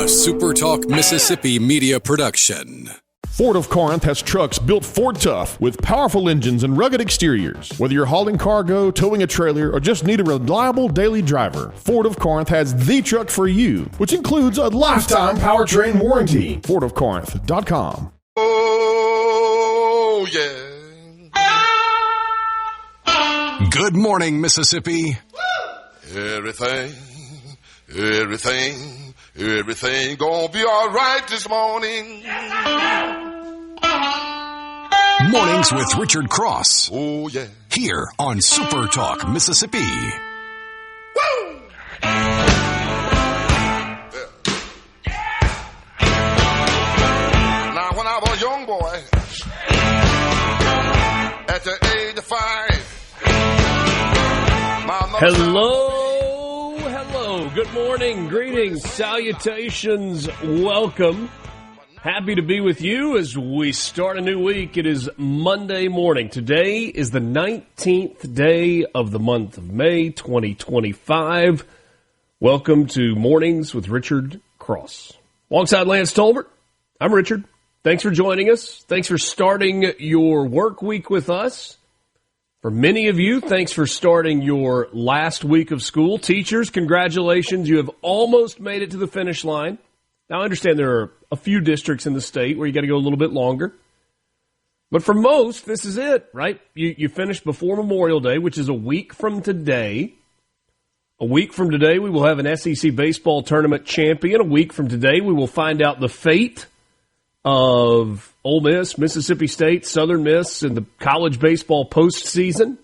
SuperTalk Mississippi media production. Ford of Corinth has trucks built Ford tough with powerful engines and rugged exteriors. Whether you're hauling cargo, towing a trailer, or just need a reliable daily driver, Ford of Corinth has the truck for you, which includes a lifetime powertrain warranty. FordofCorinth.com. Oh, yeah. Good morning, Mississippi. Everything gonna be all right this morning. Mornings with Richard Cross. Oh, yeah. Here on SuperTalk Mississippi. Woo! Now, when I was a young boy, at the age of 5, my mother Hello. Good morning, greetings, salutations, welcome. Happy to be with you as we start a new week. It is Monday morning. Today is the 19th day of the month of May, 2025. Welcome to Mornings with Richard Cross. Alongside Lance Tolbert, I'm Richard. Thanks for joining us. Thanks for starting your work week with us. For many of you, thanks for starting your last week of school. Teachers, congratulations. You have almost made it to the finish line. Now, I understand there are a few districts in the state where you got to go a little bit longer. But for most, this is it, right? You finish before Memorial Day, which is a week from today. A week from today, we will have an SEC baseball tournament champion. A week from today, we will find out the fate of Ole Miss, Mississippi State, Southern Miss in the college baseball postseason.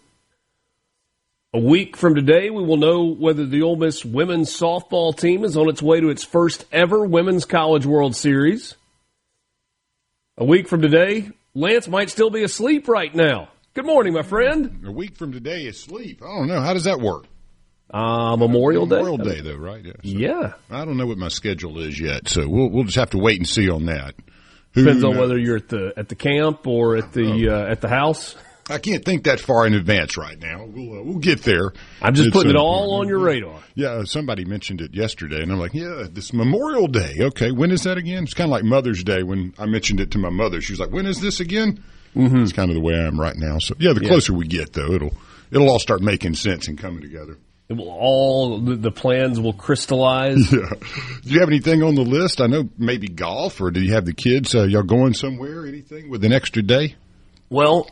A week from today, we will know whether the Ole Miss women's softball team is on its way to its first ever Women's College World Series. A week from today, Lance might still be asleep right now. Good morning, my friend. A week from today is sleep. I don't know. How does that work? Memorial Day. Memorial Day, though, right? Yeah. Yeah. I don't know what my schedule is yet, so we'll just have to wait and see on that. Depends on whether you're at the camp or at the house. I can't think that far in advance right now. We'll get there. I'm just putting it all on your radar. Yeah, somebody mentioned it yesterday, and I'm like, yeah, this Memorial Day. Okay, when is that again? It's kind of like Mother's Day when I mentioned it to my mother. She was like, when is this again? Mm-hmm. It's kind of the way I am right now. So, yeah, the closer we get, though, it'll all start making sense and coming together. It will all the plans will crystallize. Yeah. Do you have anything on the list? I know maybe golf, or do you have the kids? Y'all going somewhere? Anything with an extra day? Well,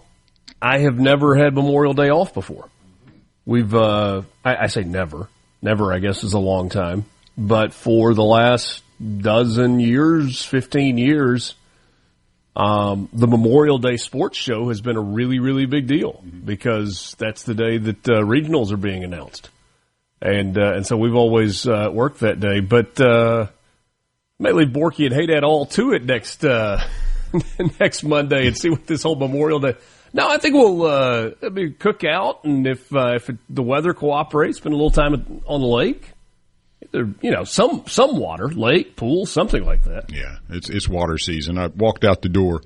I have never had Memorial Day off before. We've I say never. Never, I guess, is a long time. But for the last 12 years, 15 years, the Memorial Day sports show has been a really, really big deal because that's the day that regionals are being announced. And so we've always worked that day. But may leave Borky and Haydad all to it next Monday and see what this whole Memorial Day. No, I think we'll maybe cook out, and if the weather cooperates, spend a little time on the lake. Some water, lake, pool, something like that. Yeah, it's water season. I walked out the door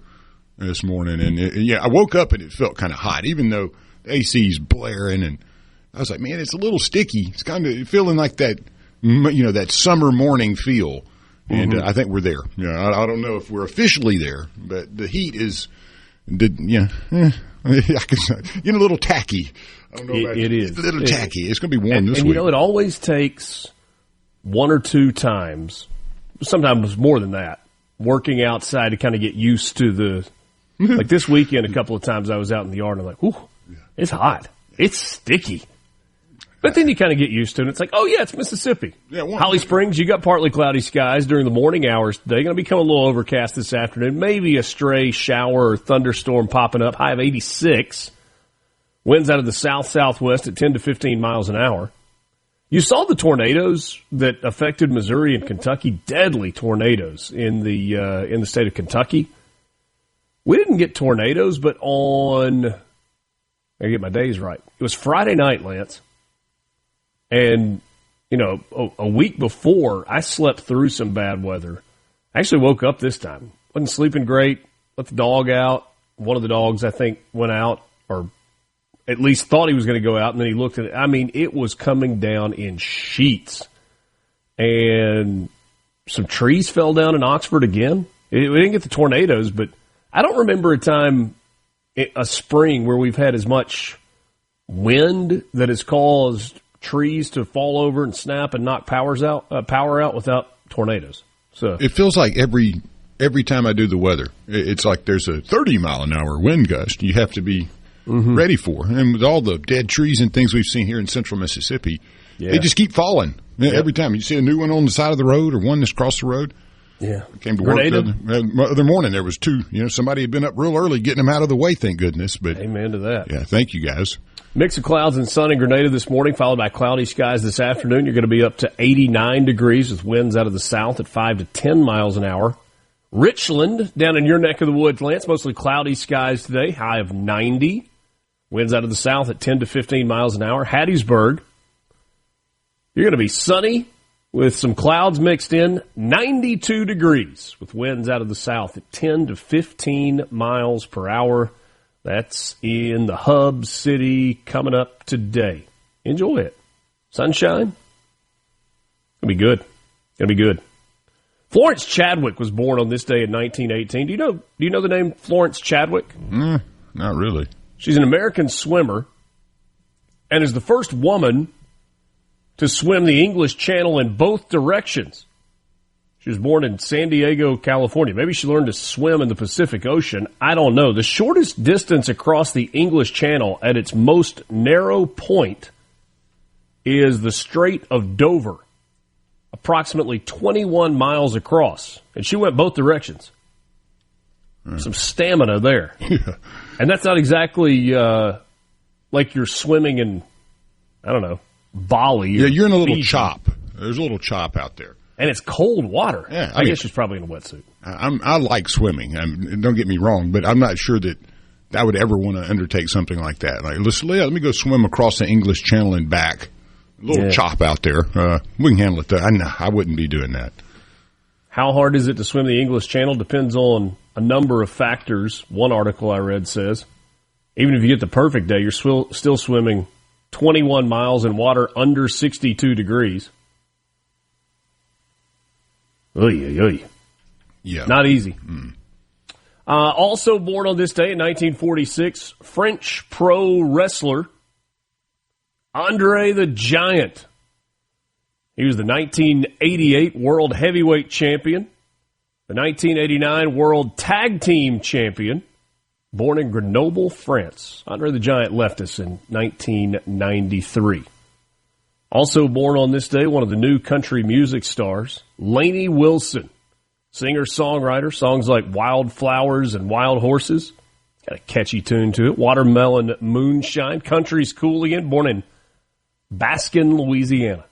this morning, and I woke up and it felt kind of hot, even though the AC's blaring, and I was like, man, it's a little sticky. It's kind of feeling like that, that summer morning feel, and I think we're there. I don't know if we're officially there, but the heat is, getting a little tacky. I don't know about it is. It's a little tacky. It's going to be warm this week. It always takes one or two times, sometimes more than that, working outside to kind of get used to the – like this weekend, a couple of times I was out in the yard and I'm like, ooh, it's hot. It's sticky. But then you kind of get used to it. It's like, oh, yeah, it's Mississippi. Yeah, Holly Springs, you got partly cloudy skies during the morning hours today. Going to become a little overcast this afternoon. Maybe a stray shower or thunderstorm popping up. High of 86. Winds out of the south-southwest at 10 to 15 miles an hour. You saw the tornadoes that affected Missouri and Kentucky. Deadly tornadoes in the state of Kentucky. We didn't get tornadoes, but on – I get my days right. It was Friday night, Lance. And, a week before, I slept through some bad weather. I actually woke up this time. Wasn't sleeping great. Let the dog out. One of the dogs, I think, went out, or at least thought he was going to go out, and then he looked at it. I mean, it was coming down in sheets. And some trees fell down in Oxford again. We didn't get the tornadoes, but I don't remember a spring where we've had as much wind that has caused trees to fall over and snap and knock power out without tornadoes. So it feels like every time I do the weather, it's like there's a 30-mile-an-hour wind gust you have to be ready for. And with all the dead trees and things we've seen here in central Mississippi, they just keep falling. Every time you see a new one on the side of the road or one that's across the road. Yeah. I came to work the other morning. There was two. Somebody had been up real early getting them out of the way, thank goodness. But amen to that. Yeah, thank you, guys. Mix of clouds and sun in Grenada this morning, followed by cloudy skies this afternoon. You're going to be up to 89 degrees with winds out of the south at 5 to 10 miles an hour. Richland, down in your neck of the woods, Lance, mostly cloudy skies today, high of 90. Winds out of the south at 10 to 15 miles an hour. Hattiesburg, you're going to be sunny with some clouds mixed in, 92 degrees with winds out of the south at 10 to 15 miles per hour. That's in the hub city coming up today. Enjoy it. Sunshine. It'll be good. It'll be good. Florence Chadwick was born on this day in 1918. Do you know the name Florence Chadwick? Not really. She's an American swimmer and is the first woman to swim the English Channel in both directions. She was born in San Diego, California. Maybe she learned to swim in the Pacific Ocean. I don't know. The shortest distance across the English Channel at its most narrow point is the Strait of Dover, approximately 21 miles across. And she went both directions. Some stamina there. Yeah. And that's not exactly like you're swimming in, I don't know, Bali. Yeah, you're in a little Fiji. chop. There's a little chop out there. And it's cold water. Yeah, I guess she's probably in a wetsuit. I like swimming. Don't get me wrong, but I'm not sure that I would ever want to undertake something like that. Like, let me go swim across the English Channel and back. A little chop out there. We can handle it. I wouldn't be doing that. How hard is it to swim the English Channel? Depends on a number of factors. One article I read says, even if you get the perfect day, you're still swimming 21 miles in water under 62 degrees. Yeah. Not easy. Also born on this day in 1946, French pro wrestler Andre the Giant. He was the 1988 World Heavyweight Champion, the 1989 World Tag Team Champion, born in Grenoble, France. Andre the Giant left us in 1993. Also born on this day, one of the new country music stars, Lainey Wilson, singer-songwriter, songs like Wildflowers and Wild Horses. Got a catchy tune to it. Watermelon Moonshine, Country's Cool Again, born in Baskin, Louisiana.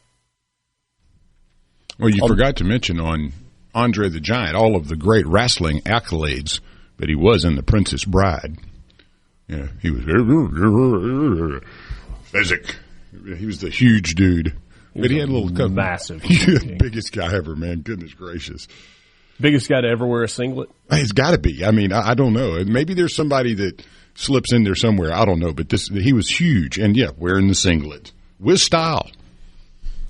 Well, you forgot to mention on Andre the Giant all of the great wrestling accolades that he was in The Princess Bride. Yeah, he was physic. He was the huge dude. But he had a little massive. Biggest guy ever, man. Goodness gracious. Biggest guy to ever wear a singlet? It's got to be. I mean, I don't know. Maybe there's somebody that slips in there somewhere. I don't know. But he was huge. And, yeah, wearing the singlet. With style.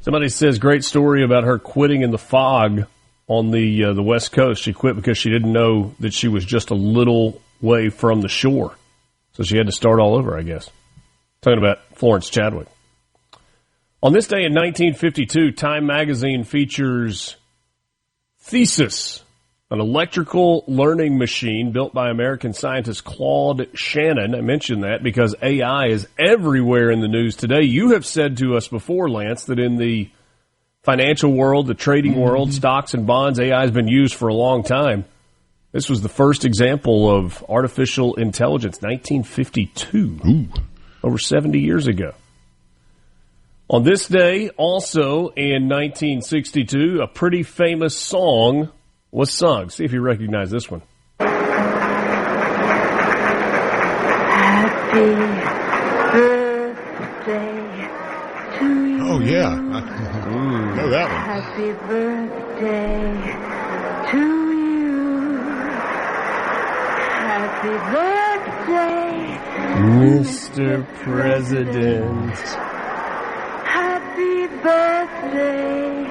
Somebody says, great story about her quitting in the fog on the West Coast. She quit because she didn't know that she was just a little way from the shore. So she had to start all over, I guess. Talking about Florence Chadwick. On this day in 1952, Time magazine features Thesis, an electrical learning machine built by American scientist Claude Shannon. I mentioned that because AI is everywhere in the news today. You have said to us before, Lance, that in the financial world, the trading world, stocks and bonds, AI has been used for a long time. This was the first example of artificial intelligence, 1952, over 70 years ago. On this day, also in 1962, a pretty famous song was sung. See if you recognize this one. Happy birthday to you. Oh, yeah. I know that one. Happy birthday to you. Happy birthday, Mr. President. Happy birthday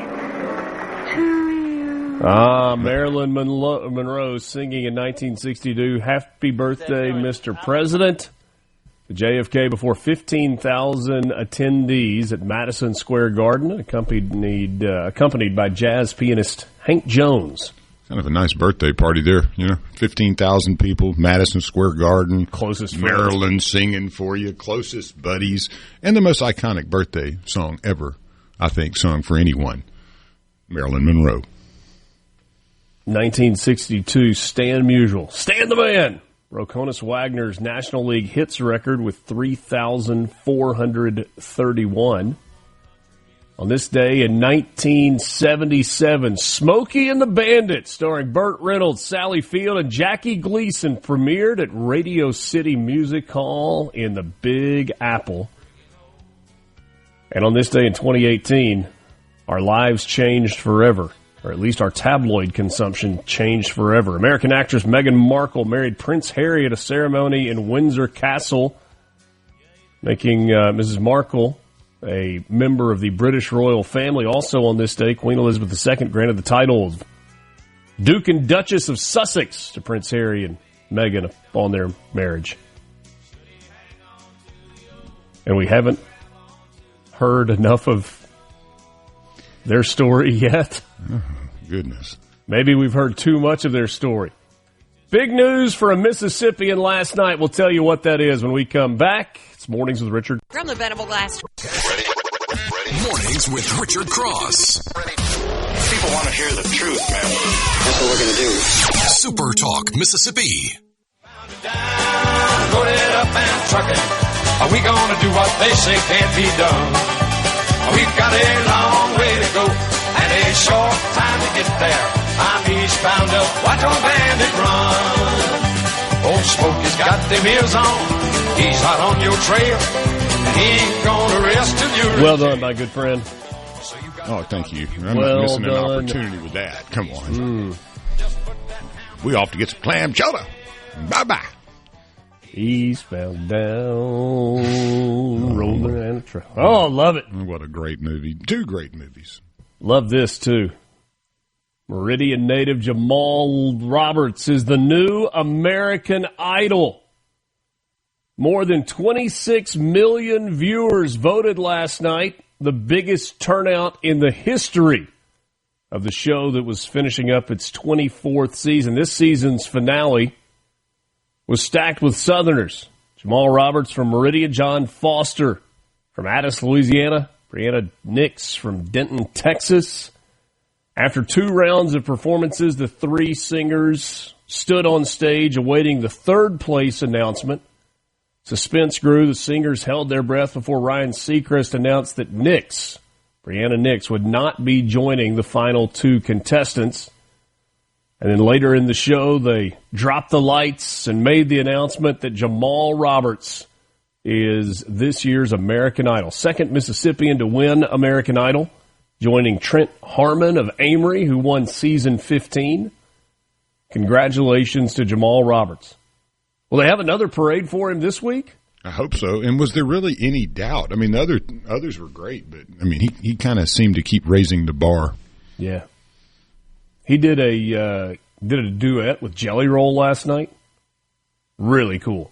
to you. Marilyn Monroe singing in 1962, Happy Birthday, Mr. President. The JFK before 15,000 attendees at Madison Square Garden, accompanied by jazz pianist Hank Jones. Kind of a nice birthday party there, 15,000 people, Madison Square Garden. Closest friends. Marilyn singing for you, closest buddies, and the most iconic birthday song ever, I think, sung for anyone, Marilyn Monroe. 1962, Stan Musial. Stan the Man! Broke Honus Wagner's National League hits record with 3,431. On this day in 1977, Smokey and the Bandit, starring Burt Reynolds, Sally Field, and Jackie Gleason, premiered at Radio City Music Hall in the Big Apple. And on this day in 2018, our lives changed forever, or at least our tabloid consumption changed forever. American actress Meghan Markle married Prince Harry at a ceremony in Windsor Castle, making Mrs. Markle a member of the British royal family. Also on this day, Queen Elizabeth II granted the title of Duke and Duchess of Sussex to Prince Harry and Meghan upon their marriage. And we haven't heard enough of their story yet. Oh, goodness. Maybe we've heard too much of their story. Big news for a Mississippian last night. We'll tell you what that is when we come back. It's Mornings with Richard. From the Venable Glass. Ready? Mornings with Richard Cross. People want to hear the truth, man. That's what we're going to do. Super Talk, Mississippi. Load it up and truck it. Are we gonna do what they say can't be done? We've got a long way to go and a short time to get there. I'm eastbound up, watch old Bandit run. Old Smokey's got them ears on. He's hot on your trail, and he ain't gonna rest till you. Well done, my good friend. Oh, thank you. I'm Well not missing done. an opportunity with that. Come on. We off to get some clam chowder. Bye-bye. Eastbound down, rolling and a truck. Oh, love it. What a great movie. Two great movies. Love this, too. Meridian native Jamal Roberts is the new American Idol. More than 26 million viewers voted last night, the biggest turnout in the history of the show that was finishing up its 24th season. This season's finale was stacked with Southerners. Jamal Roberts from Meridian, John Foster from Addis, Louisiana, Brianna Nix from Denton, Texas. After 2 rounds of performances, the 3 singers stood on stage awaiting the third place announcement. Suspense grew. The singers held their breath before Ryan Seacrest announced that Brianna Nix, would not be joining the final 2 contestants. And then later in the show, they dropped the lights and made the announcement that Jamal Roberts is this year's American Idol. Second Mississippian to win American Idol, joining Trent Harmon of Amory, who won season 15. Congratulations to Jamal Roberts. Will they have another parade for him this week? I hope so. And was there really any doubt? I mean, the others were great, but, I mean, he kind of seemed to keep raising the bar. Yeah. He did a duet with Jelly Roll last night. Really cool.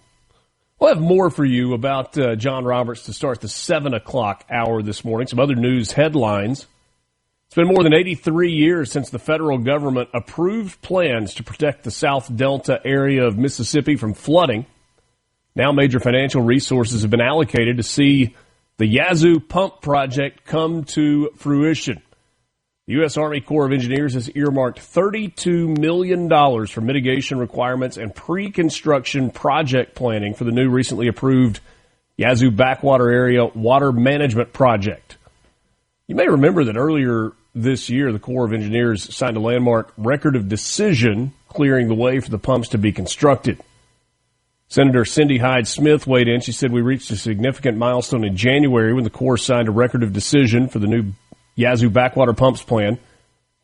We'll have more for you about John Roberts to start the 7 o'clock hour this morning. Some other news headlines. It's been more than 83 years since the federal government approved plans to protect the South Delta area of Mississippi from flooding. Now major financial resources have been allocated to see the Yazoo Pump Project come to fruition. The U.S. Army Corps of Engineers has earmarked $32 million for mitigation requirements and pre-construction project planning for the new recently approved Yazoo Backwater Area Water Management Project. You may remember that earlier this year, the Corps of Engineers signed a landmark record of decision clearing the way for the pumps to be constructed. Senator Cindy Hyde-Smith weighed in. She said, "We reached a significant milestone in January when the Corps signed a record of decision for the new Yazoo Backwater Pumps Plan,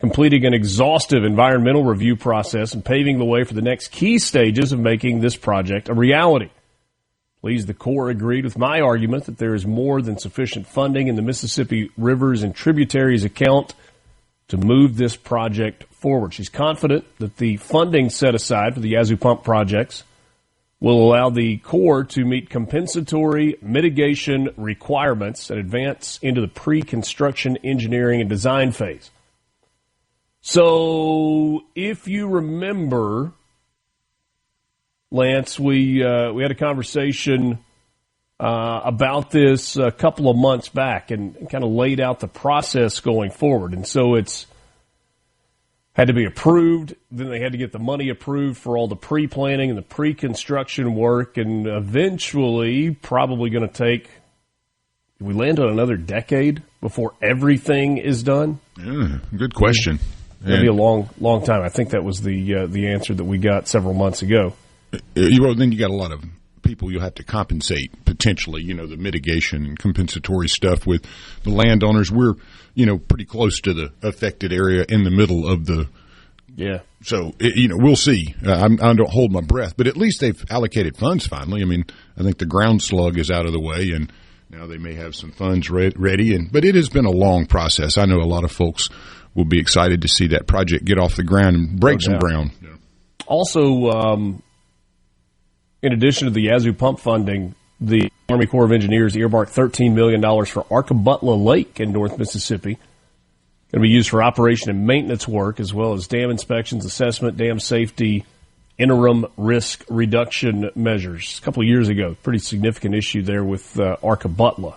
completing an exhaustive environmental review process and paving the way for the next key stages of making this project a reality. Please, the Corps agreed with my argument that there is more than sufficient funding in the Mississippi Rivers and Tributaries account to move this project forward. She's confident that the funding set aside for the Yazoo Pump projects will allow the Corps to meet compensatory mitigation requirements and advance into the pre-construction engineering and design phase. So, if you remember, Lance, we had a conversation about this a couple of months back and kind of laid out the process going forward. And so it's had to be approved. Then they had to get the money approved for all the pre-planning and the pre-construction work. And eventually, probably going to take, we land on another decade before everything is done? Yeah, good question. It'll be a long time. I think that was the answer that we got several months ago. Well, then you got a lot of people you'll have to compensate potentially, the mitigation and compensatory stuff with the landowners. We're, pretty close to the affected area in the middle of the. Yeah. So, we'll see. I don't hold my breath, but at least they've allocated funds finally. I mean, I think the ground slug is out of the way and now they may have some funds ready. But it has been a long process. I know a lot of folks will be excited to see that project get off the ground and break some ground. Yeah. Also, in addition to the Yazoo Pump funding, the Army Corps of Engineers earmarked $13 million for Arkabutla Lake in North Mississippi. Going to be used for operation and maintenance work as well as dam inspections, assessment, dam safety, interim risk reduction measures. A couple of years ago, pretty significant issue there with Arkabutla.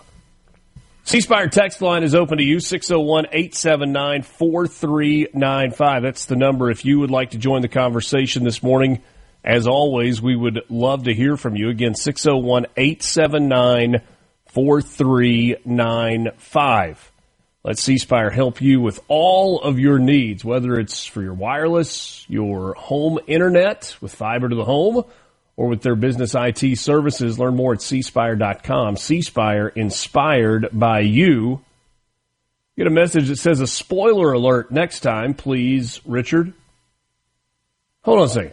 C-Spire text line is open to you, 601-879-4395. That's the number if you would like to join the conversation this morning. As always, we would love to hear from you. Again, 601-879-4395. Let C-Spire help you with all of your needs, whether it's for your wireless, your home internet with fiber to the home, or with their business IT services. Learn more at cspire.com. C-Spire, inspired by you. Get a message that says a spoiler alert next time, please, Richard. Hold on a second.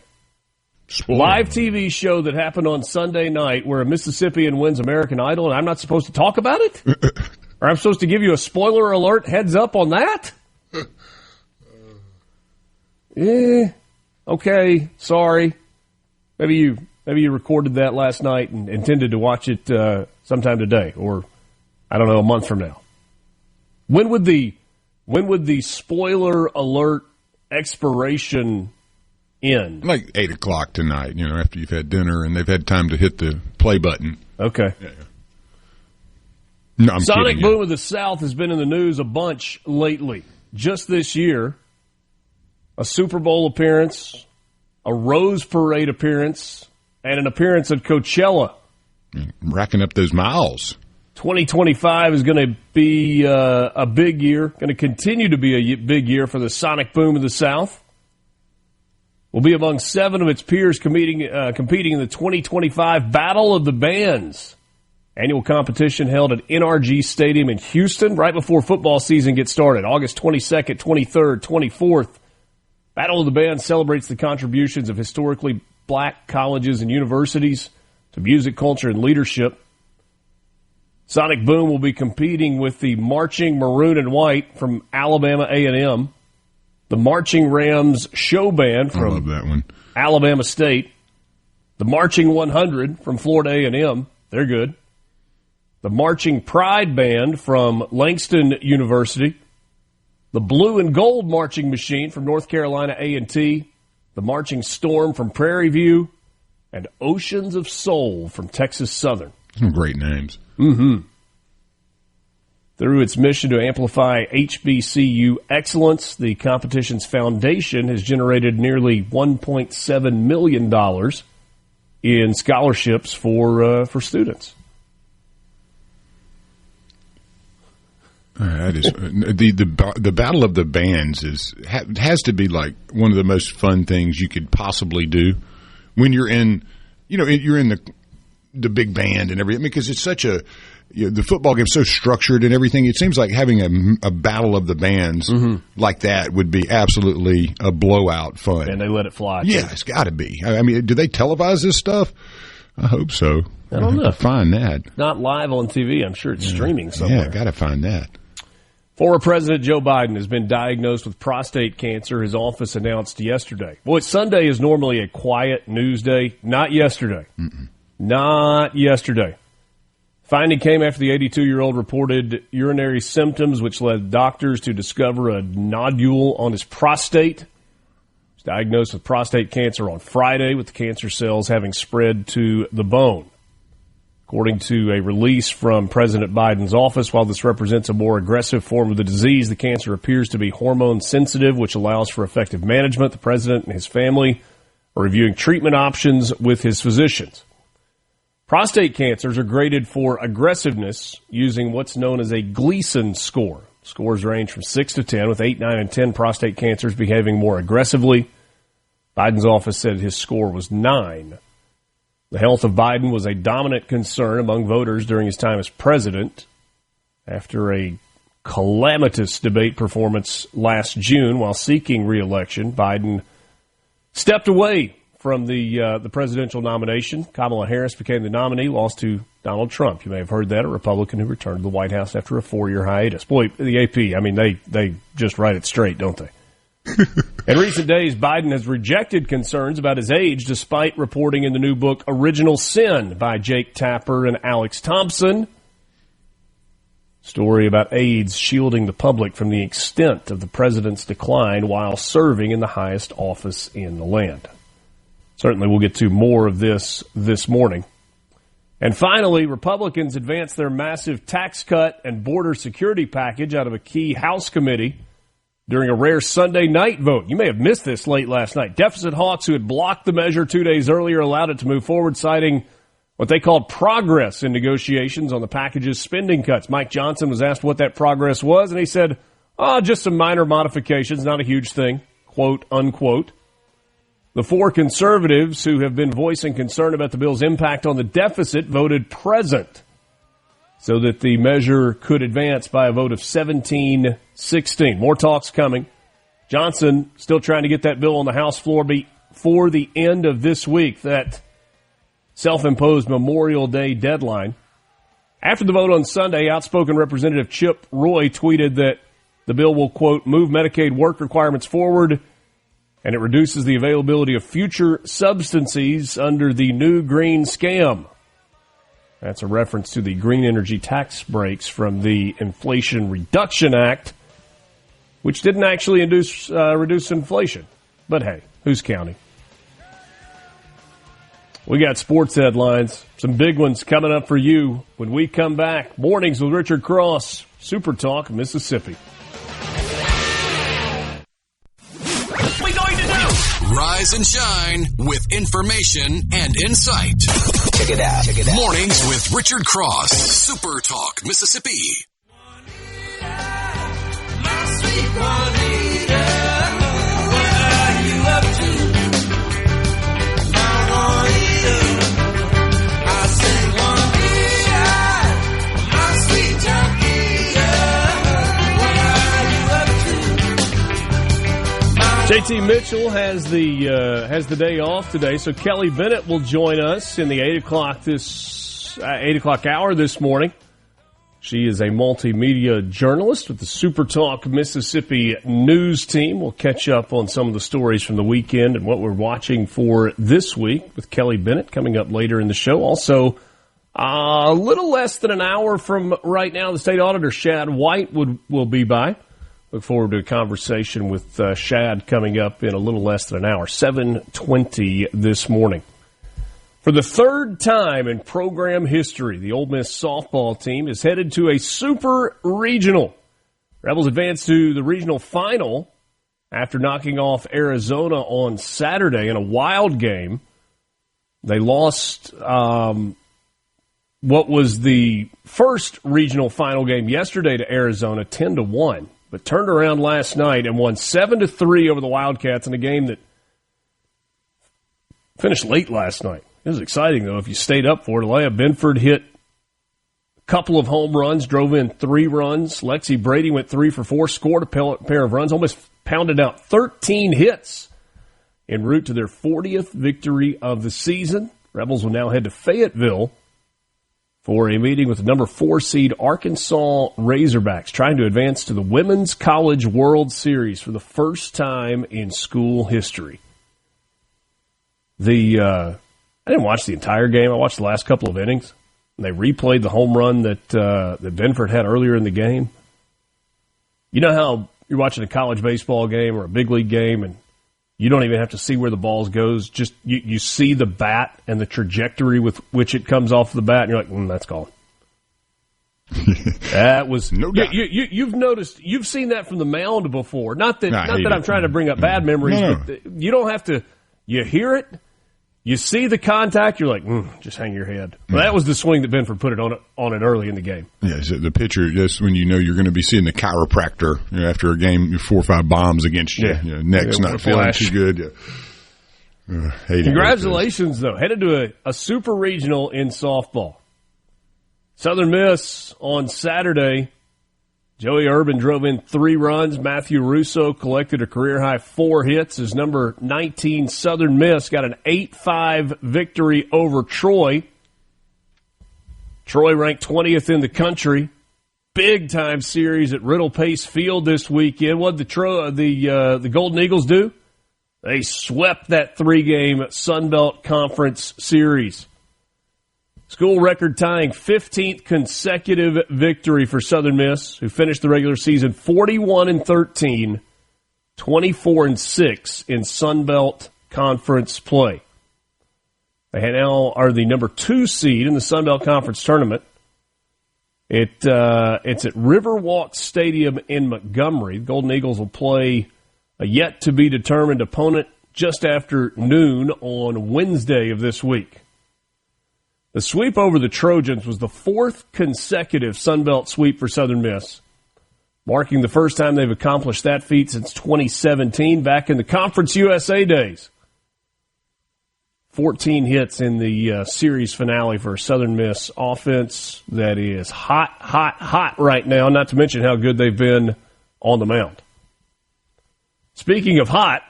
Live TV show that happened on Sunday night where a Mississippian wins American Idol, and I'm not supposed to talk about it? Or I'm supposed to give you a spoiler alert heads up on that? Okay, sorry. Maybe you recorded that last night and intended to watch it sometime today, or I don't know, a month from now. When would the spoiler alert expiration end? Like 8 o'clock tonight, after you've had dinner and they've had time to hit the play button. Okay. Yeah. No, I'm Sonic kidding Boom you. of the South has been in the news a bunch lately. Just this year, a Super Bowl appearance, a Rose Parade appearance, and an appearance at Coachella. Racking up those miles. 2025 is going to be a big year, going to continue to be a big year for the Sonic Boom of the South. Will be among 7 of its peers competing in the 2025 Battle of the Bands. Annual competition held at NRG Stadium in Houston right before football season gets started, August 22nd, 23rd, 24th. Battle of the Bands celebrates the contributions of historically black colleges and universities to music, culture, and leadership. Sonic Boom will be competing with the Marching Maroon and White from Alabama A&M, the Marching Rams Show Band I love from that one. Alabama State, the Marching 100 from Florida A&M. They're good. The Marching Pride Band from Langston University, the Blue and Gold Marching Machine from North Carolina A&T, the Marching Storm from Prairie View, and Oceans of Soul from Texas Southern. Some great names. Mm-hmm. Through its mission to amplify HBCU excellence, the competition's foundation has generated nearly $1.7 million in scholarships for students. That is the Battle of the Bands has to be like one of the most fun things you could possibly do when you're in, you're in the big band and everything, because it's such a the football game's so structured and everything. It seems like having a Battle of the Bands like that would be absolutely a blowout fun. And they let it fly. Yeah, it's got to be. I mean, do they televise this stuff? I hope so. I don't know. Find that. Not live on TV. I'm sure it's streaming somewhere. Yeah, got to find that. Former President Joe Biden has been diagnosed with prostate cancer, his office announced yesterday. Boy, Sunday is normally a quiet news day. Not yesterday. Not yesterday. Finding came after the 82-year-old reported urinary symptoms, which led doctors to discover a nodule on his prostate. He was diagnosed with prostate cancer on Friday, with the cancer cells having spread to the bone. According to a release from President Biden's office, while this represents a more aggressive form of the disease, the cancer appears to be hormone sensitive, which allows for effective management. The president and his family are reviewing treatment options with his physicians. Prostate cancers are graded for aggressiveness using what's known as a Gleason score. Scores range from 6 to 10, with 8, 9, and 10 prostate cancers behaving more aggressively. Biden's office said his score was 9. The health of Biden was a dominant concern among voters during his time as president. After a calamitous debate performance last June while seeking re-election, Biden stepped away from the presidential nomination. Kamala Harris became the nominee, lost to Donald Trump. You may have heard that, a Republican who returned to the White House after a 4-year hiatus. Boy, the AP, I mean, they just write it straight, don't they? In recent days, Biden has rejected concerns about his age, despite reporting in the new book Original Sin by Jake Tapper and Alex Thompson. Story about AIDS shielding the public from the extent of the president's decline while serving in the highest office in the land. Certainly we'll get to more of this morning. And finally, Republicans advanced their massive tax cut and border security package out of a key House committee during a rare Sunday night vote. You may have missed this late last night. Deficit hawks who had blocked the measure 2 days earlier allowed it to move forward, citing what they called progress in negotiations on the package's spending cuts. Mike Johnson was asked what that progress was, and he said, just some minor modifications, not a huge thing, quote, unquote. The 4 conservatives who have been voicing concern about the bill's impact on the deficit voted present so that the measure could advance by a vote of 17-16. More talks coming. Johnson still trying to get that bill on the House floor before the end of this week, that self-imposed Memorial Day deadline. After the vote on Sunday, outspoken Representative Chip Roy tweeted that the bill will, quote, move Medicaid work requirements forward, and it reduces the availability of future subsidies under the new green scam. That's a reference to the green energy tax breaks from the Inflation Reduction Act, which didn't actually reduce inflation. But hey, who's counting? We got sports headlines, some big ones coming up for you when we come back. Mornings with Richard Cross, SuperTalk, Mississippi. Rise and shine with information and insight. Check it out. Mornings with Richard Cross, Super Talk, Mississippi. JT Mitchell has the day off today, so Kelly Bennett will join us in the 8 o'clock hour this morning. She is a multimedia journalist with the SuperTalk Mississippi news team. We'll catch up on some of the stories from the weekend and what we're watching for this week with Kelly Bennett coming up later in the show. Also, a little less than an hour from right now, the state auditor, Shad White, will be by. Look forward to a conversation with Shad coming up in a little less than an hour, 7:20 this morning. For the third time in program history, the Ole Miss softball team is headed to a super regional. Rebels advanced to the regional final after knocking off Arizona on Saturday in a wild game. They lost what was the first regional final game yesterday to Arizona, 10-1. But turned around last night and won 7-3 over the Wildcats in a game that finished late last night. It was exciting, though, if you stayed up for it. Alea Benford hit a couple of home runs, drove in 3 runs. Lexi Brady went 3 for 4, scored a pair of runs, almost pounded out 13 hits en route to their 40th victory of the season. Rebels will now head to Fayetteville for a meeting with the number 4 seed Arkansas Razorbacks, trying to advance to the Women's College World Series for the first time in school history. I didn't watch the entire game. I watched the last couple of innings. And they replayed the home run that Benford had earlier in the game. You know how you're watching a college baseball game or a big league game and you don't even have to see where the ball goes. Just you see the bat and the trajectory with which it comes off the bat, and you're like, that's gone. That was no doubt. You've noticed, you've seen that from the mound before. Not that I'm trying to bring up bad memories, but you don't have to. You hear it, you see the contact, you're like, just hang your head. Well, that was the swing that Benford put it on it early in the game. Yeah, so the pitcher, that's when you know you're going to be seeing the chiropractor after a game, 4 or 5 bombs against you. Yeah. Neck's not feeling too good. Congratulations, though. Headed to a super regional in softball. Southern Miss on Saturday. Joey Urban drove in 3 runs. Matthew Russo collected a career-high 4 hits. His number 19 Southern Miss got an 8-5 victory over Troy. Troy ranked 20th in the country. Big-time series at Riddle Pace Field this weekend. What did the Golden Eagles do? They swept that 3-game Sun Belt Conference series. School record tying 15th consecutive victory for Southern Miss, who finished the regular season 41-13, 24-6 in Sun Belt Conference play. They now are the number 2 seed in the Sun Belt Conference tournament. It's at Riverwalk Stadium in Montgomery. The Golden Eagles will play a yet-to-be-determined opponent just after noon on Wednesday of this week. The sweep over the Trojans was the 4th consecutive Sun Belt sweep for Southern Miss, marking the first time they've accomplished that feat since 2017, back in the Conference USA days. 14 hits in the series finale for Southern Miss offense that is hot right now, not to mention how good they've been on the mound. Speaking of hot,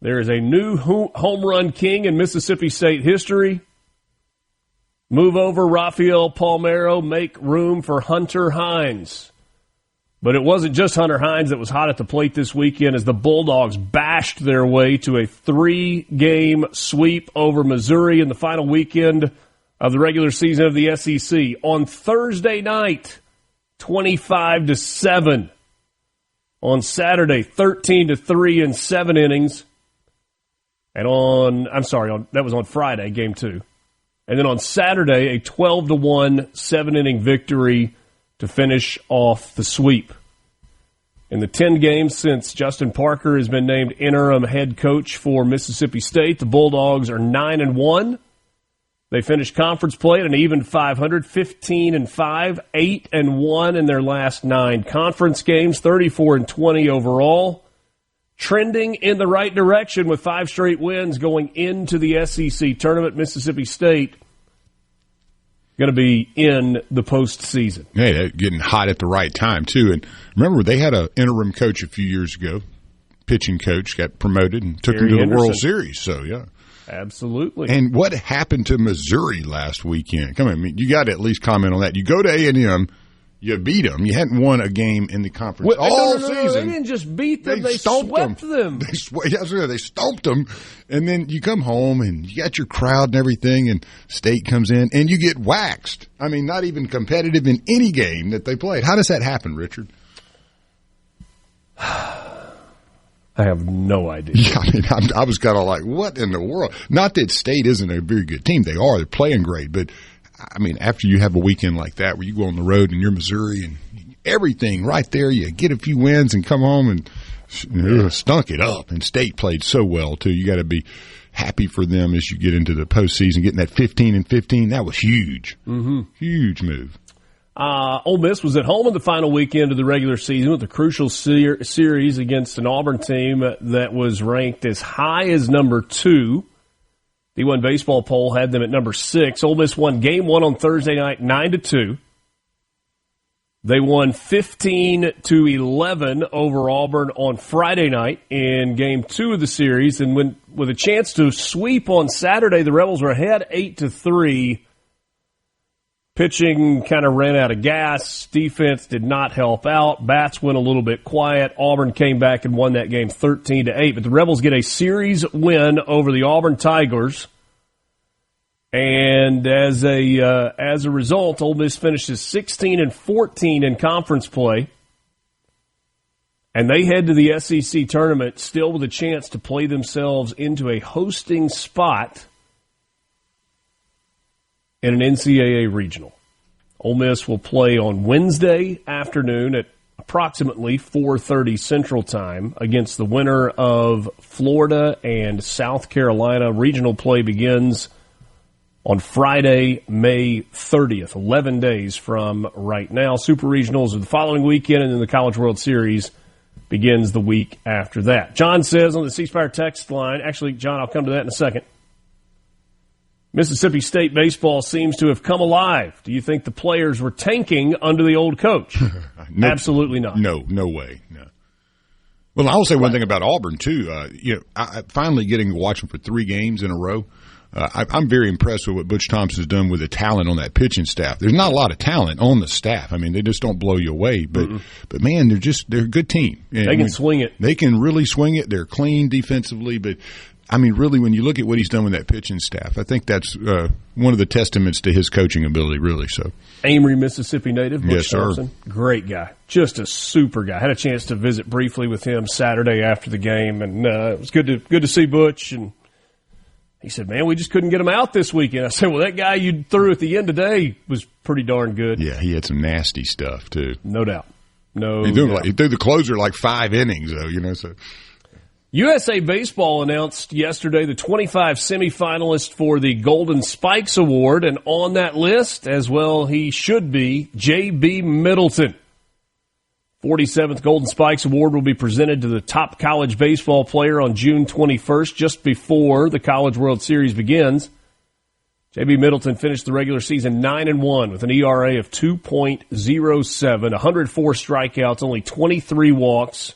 there is a new home run king in Mississippi State history. Move over Rafael Palmeiro, make room for Hunter Hines. But it wasn't just Hunter Hines that was hot at the plate this weekend as the Bulldogs bashed their way to a 3-game sweep over Missouri in the final weekend of the regular season of the SEC. On Thursday night, 25-7. On Saturday, 13-3 in 7 innings. And that was on Friday, game 2. And then on Saturday, a 12-1 7-inning victory to finish off the sweep. In the 10 games since Justin Parker has been named interim head coach for Mississippi State, the Bulldogs are 9-1. They finished conference play at an even 500, 15-5, 8-1 in their last 9 conference games, 34-20 overall. Trending in the right direction with 5 straight wins going into the SEC tournament. Mississippi State going to be in the postseason. Hey, they're getting hot at the right time, too. And remember, they had an interim coach a few years ago, pitching coach, got promoted and took them to the World Series. So, yeah. Absolutely. And what happened to Missouri last weekend? Come on, you got to at least comment on that. You go to A&M. You beat them. You hadn't won a game in the conference all season. No, they didn't just beat them. They swept them. They stomped them. And then you come home and you got your crowd and everything, and State comes in, and you get waxed. I mean, not even competitive in any game that they played. How does that happen, Richard? I have no idea. Yeah, I mean, I was kind of like, what in the world? Not that State isn't a very good team. They are. They're playing great, but I mean, after you have a weekend like that where you go on the road and you're Missouri and everything right there, you get a few wins and come home and stunk it up. And State played so well, too. You got to be happy for them as you get into the postseason. Getting that 15-15, that was huge. Mm-hmm. Huge move. Ole Miss was at home in the final weekend of the regular season with a crucial series against an Auburn team that was ranked as high as number 2. D1 Baseball poll had them at number 6. Ole Miss won game 1 on Thursday night, 9-2. They won 15-11 over Auburn on Friday night in game 2 of the series. And with a chance to sweep on Saturday, the Rebels were ahead 8-3. Pitching kind of ran out of gas. Defense did not help out. Bats went a little bit quiet. Auburn came back and won that game 13-8. But the Rebels get a series win over the Auburn Tigers. And as a result, Ole Miss finishes 16-14 in conference play. And they head to the SEC tournament still with a chance to play themselves into a hosting spot in an NCAA regional. Ole Miss will play on Wednesday afternoon at approximately 4:30 Central Time against the winner of Florida and South Carolina. Regional play begins on Friday, May 30th, 11 days from right now. Super Regionals are the following weekend, and then the College World Series begins the week after that. John says on the C Spire text line, actually, John, I'll come to that in a second. Mississippi State baseball seems to have come alive. Do you think the players were tanking under the old coach? No, absolutely not. No way. No. Well, I will say one thing about Auburn too. I finally getting to watch them for 3 games in a row. I'm very impressed with what Butch Thompson's done with the talent on that pitching staff. There's not a lot of talent on the staff. I mean, they just don't blow you away. But man, they're a good team. And they can swing it. They can really swing it. They're clean defensively, but I mean, really, when you look at what he's done with that pitching staff, I think that's one of the testaments to his coaching ability, really. So, Amory, Mississippi native, Butch yes, Thompson, great guy, just a super guy. Had a chance to visit briefly with him Saturday after the game, and it was good to see Butch. And he said, "Man, we just couldn't get him out this weekend." I said, "Well, that guy you threw at the end today was pretty darn good." Yeah, he had some nasty stuff too, no doubt. No, he threw the closer like 5 innings, though. So. USA Baseball announced yesterday the 25 semifinalists for the Golden Spikes Award, and on that list, as well he should be, J.B. Middleton. 47th Golden Spikes Award will be presented to the top college baseball player on June 21st, just before the College World Series begins. J.B. Middleton finished the regular season 9-1 with an ERA of 2.07, 104 strikeouts, only 23 walks.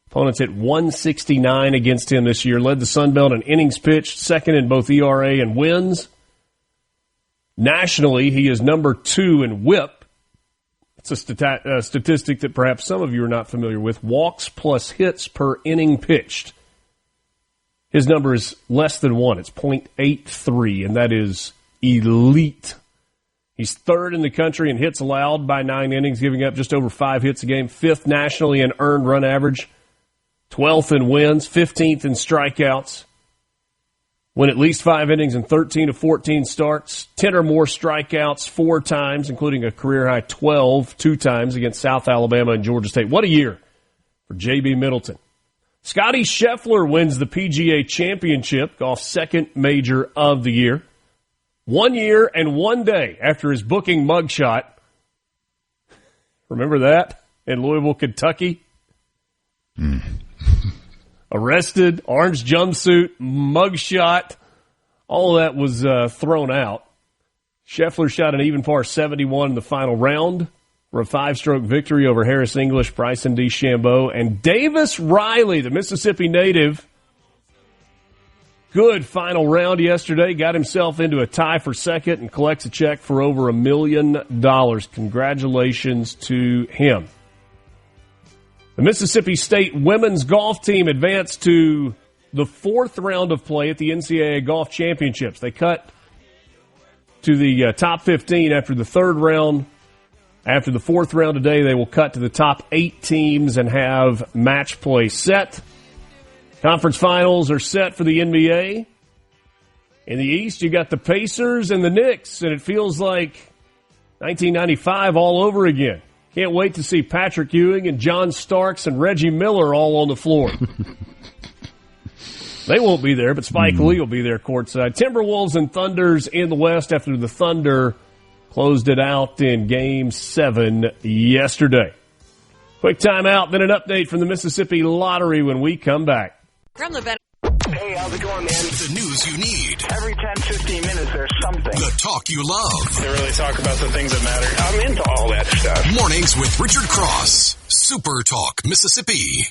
Opponents hit 169 against him this year. Led the Sun Belt in innings pitched, second in both ERA and wins. Nationally, he is number 2 in WHIP. It's a statistic that perhaps some of you are not familiar with. Walks plus hits per inning pitched. His number is less than 1. It's .83, and that is elite. He's 3rd in the country in hits allowed by 9 innings, giving up just over 5 hits a game. 5th nationally in earned run average. 12th in wins, 15th in strikeouts. Went at least 5 innings in 13 of 14 starts. 10 or more strikeouts 4 times, including a career-high 12 2 times against South Alabama and Georgia State. What a year for J.B. Middleton. Scotty Scheffler wins the PGA Championship, golf's second major of the year. 1 year and 1 day after his booking mugshot. Remember that? In Louisville, Kentucky? Arrested, orange jumpsuit, mugshot, all of that was thrown out. Scheffler shot an even par 71 in the final round for a 5-stroke victory over Harris English, Bryson DeChambeau, and Davis Riley, the Mississippi native. Good final round yesterday. Got himself into a tie for second and collects a check for over $1 million. Congratulations to him. The Mississippi State women's golf team advanced to the 4th round of play at the NCAA Golf Championships. They cut to the top 15 after the 3rd round. After the 4th round today, they will cut to the top 8 teams and have match play set. Conference finals are set for the NBA. In the East, you got the Pacers and the Knicks, and it feels like 1995 all over again. Can't wait to see Patrick Ewing and John Starks and Reggie Miller all on the floor. They won't be there, but Spike Lee will be there courtside. Timberwolves and Thunders in the West after the Thunder closed it out in Game 7 yesterday. Quick timeout, then an update from the Mississippi Lottery when we come back. From the Bennett. Hey, how's it going, man? The news you need. Every 10, 15 minutes, there's something. The talk you love. They really talk about the things that matter. I'm into all that stuff. Mornings with Richard Cross. Super Talk, Mississippi.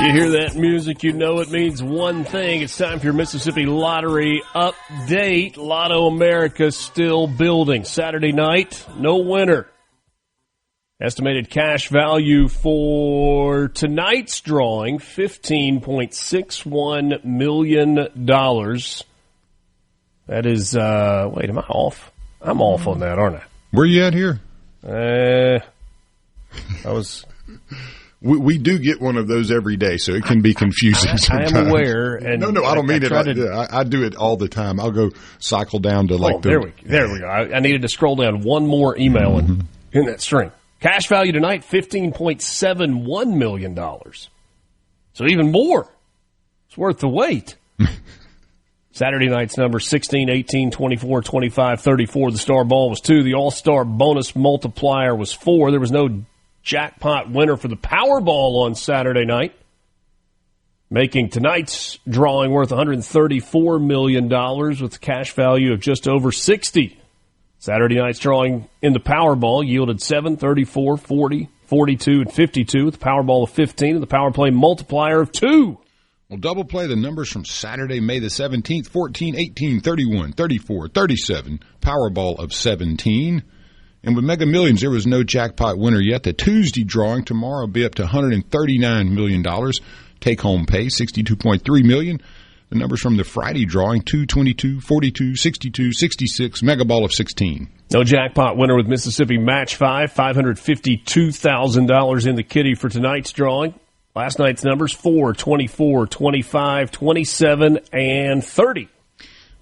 You hear that music, you know it means one thing. It's time for your Mississippi Lottery update. Lotto America still building. Saturday night, no winner. Estimated cash value for tonight's drawing, $15.61 million. That is, wait, am I off? I'm off on that, aren't I? Where you at here? We do get one of those every day, so it can be confusing sometimes. I am aware. And no, I don't mean it like that. I do it all the time. I'll go cycle down to there we go. I needed to scroll down one more email in that string. Cash value tonight, $15.71 million. So even more. It's worth the wait. Saturday night's numbers 16, 18, 24, 25, 34. The star ball was 2. The all-star bonus multiplier was 4. There was no jackpot winner for the Powerball on Saturday night, making tonight's drawing worth $134 million with a cash value of just over 60. Saturday night's drawing in the Powerball yielded 7, 34, 40, 42, and 52 with the Powerball of 15 and the Power Play multiplier of 2. We'll double play the numbers from Saturday, May the 17th, 14, 18, 31, 34, 37, Powerball of 17. And with Mega Millions, there was no jackpot winner yet. The Tuesday drawing tomorrow will be up to $139 million. Take-home pay, $62.3 million. The numbers from the Friday drawing, 2, 22, 42, 62, 66, Mega Ball of 16. No jackpot winner with Mississippi Match 5, $552,000 in the kitty for tonight's drawing. Last night's numbers, 4, 24, 25, 27, and 30.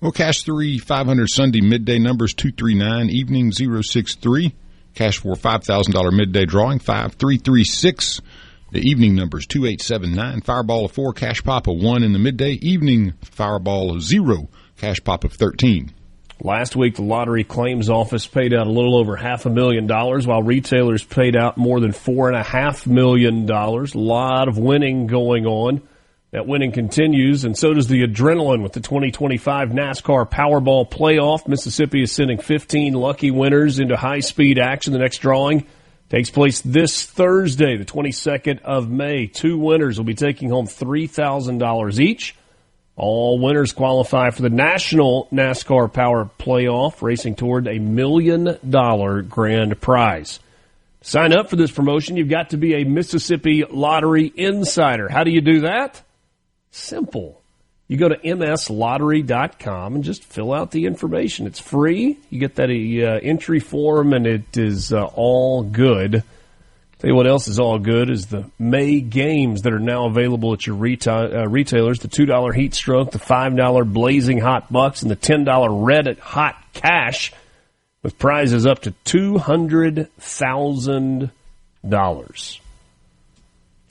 Well, Cash 3, 500 Sunday midday numbers, 239, evening 063. Cash 4, $5,000 midday drawing, 5336. The evening numbers, 2879. Fireball of 4, Cash Pop of 1 in the midday. Evening Fireball of 0, Cash Pop of 13. Last week, the Lottery Claims Office paid out a little over $500,000, while retailers paid out more than $4.5 million. A lot of winning going on. That winning continues, and so does the adrenaline with the 2025 NASCAR Powerball Playoff. Mississippi is sending 15 lucky winners into high-speed action. The next drawing takes place this Thursday, the 22nd of May. 2 winners will be taking home $3,000 each. All winners qualify for the National NASCAR Power Playoff, racing toward a $1 million grand prize. To sign up for this promotion, you've got to be a Mississippi Lottery insider. How do you do that? Simple. You go to mslottery.com and just fill out the information. It's free. You get that entry form, and it is all good. Tell you what else is all good is the May games that are now available at your retailers. The $2 Heat Stroke, the $5 Blazing Hot Bucks, and the $10 Reddit Hot Cash with prizes up to $200,000. Let's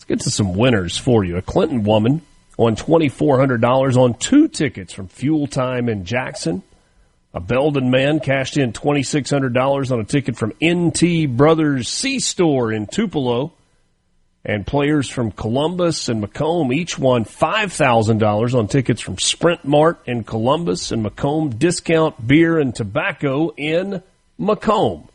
get to some winners for you. A Clinton woman won $2,400 on 2 tickets from Fuel Time in Jackson. A Belden man cashed in $2,600 on a ticket from NT Brothers C-Store in Tupelo. And players from Columbus and Macomb each won $5,000 on tickets from Sprint Mart in Columbus and Macomb Discount Beer and Tobacco in Macomb.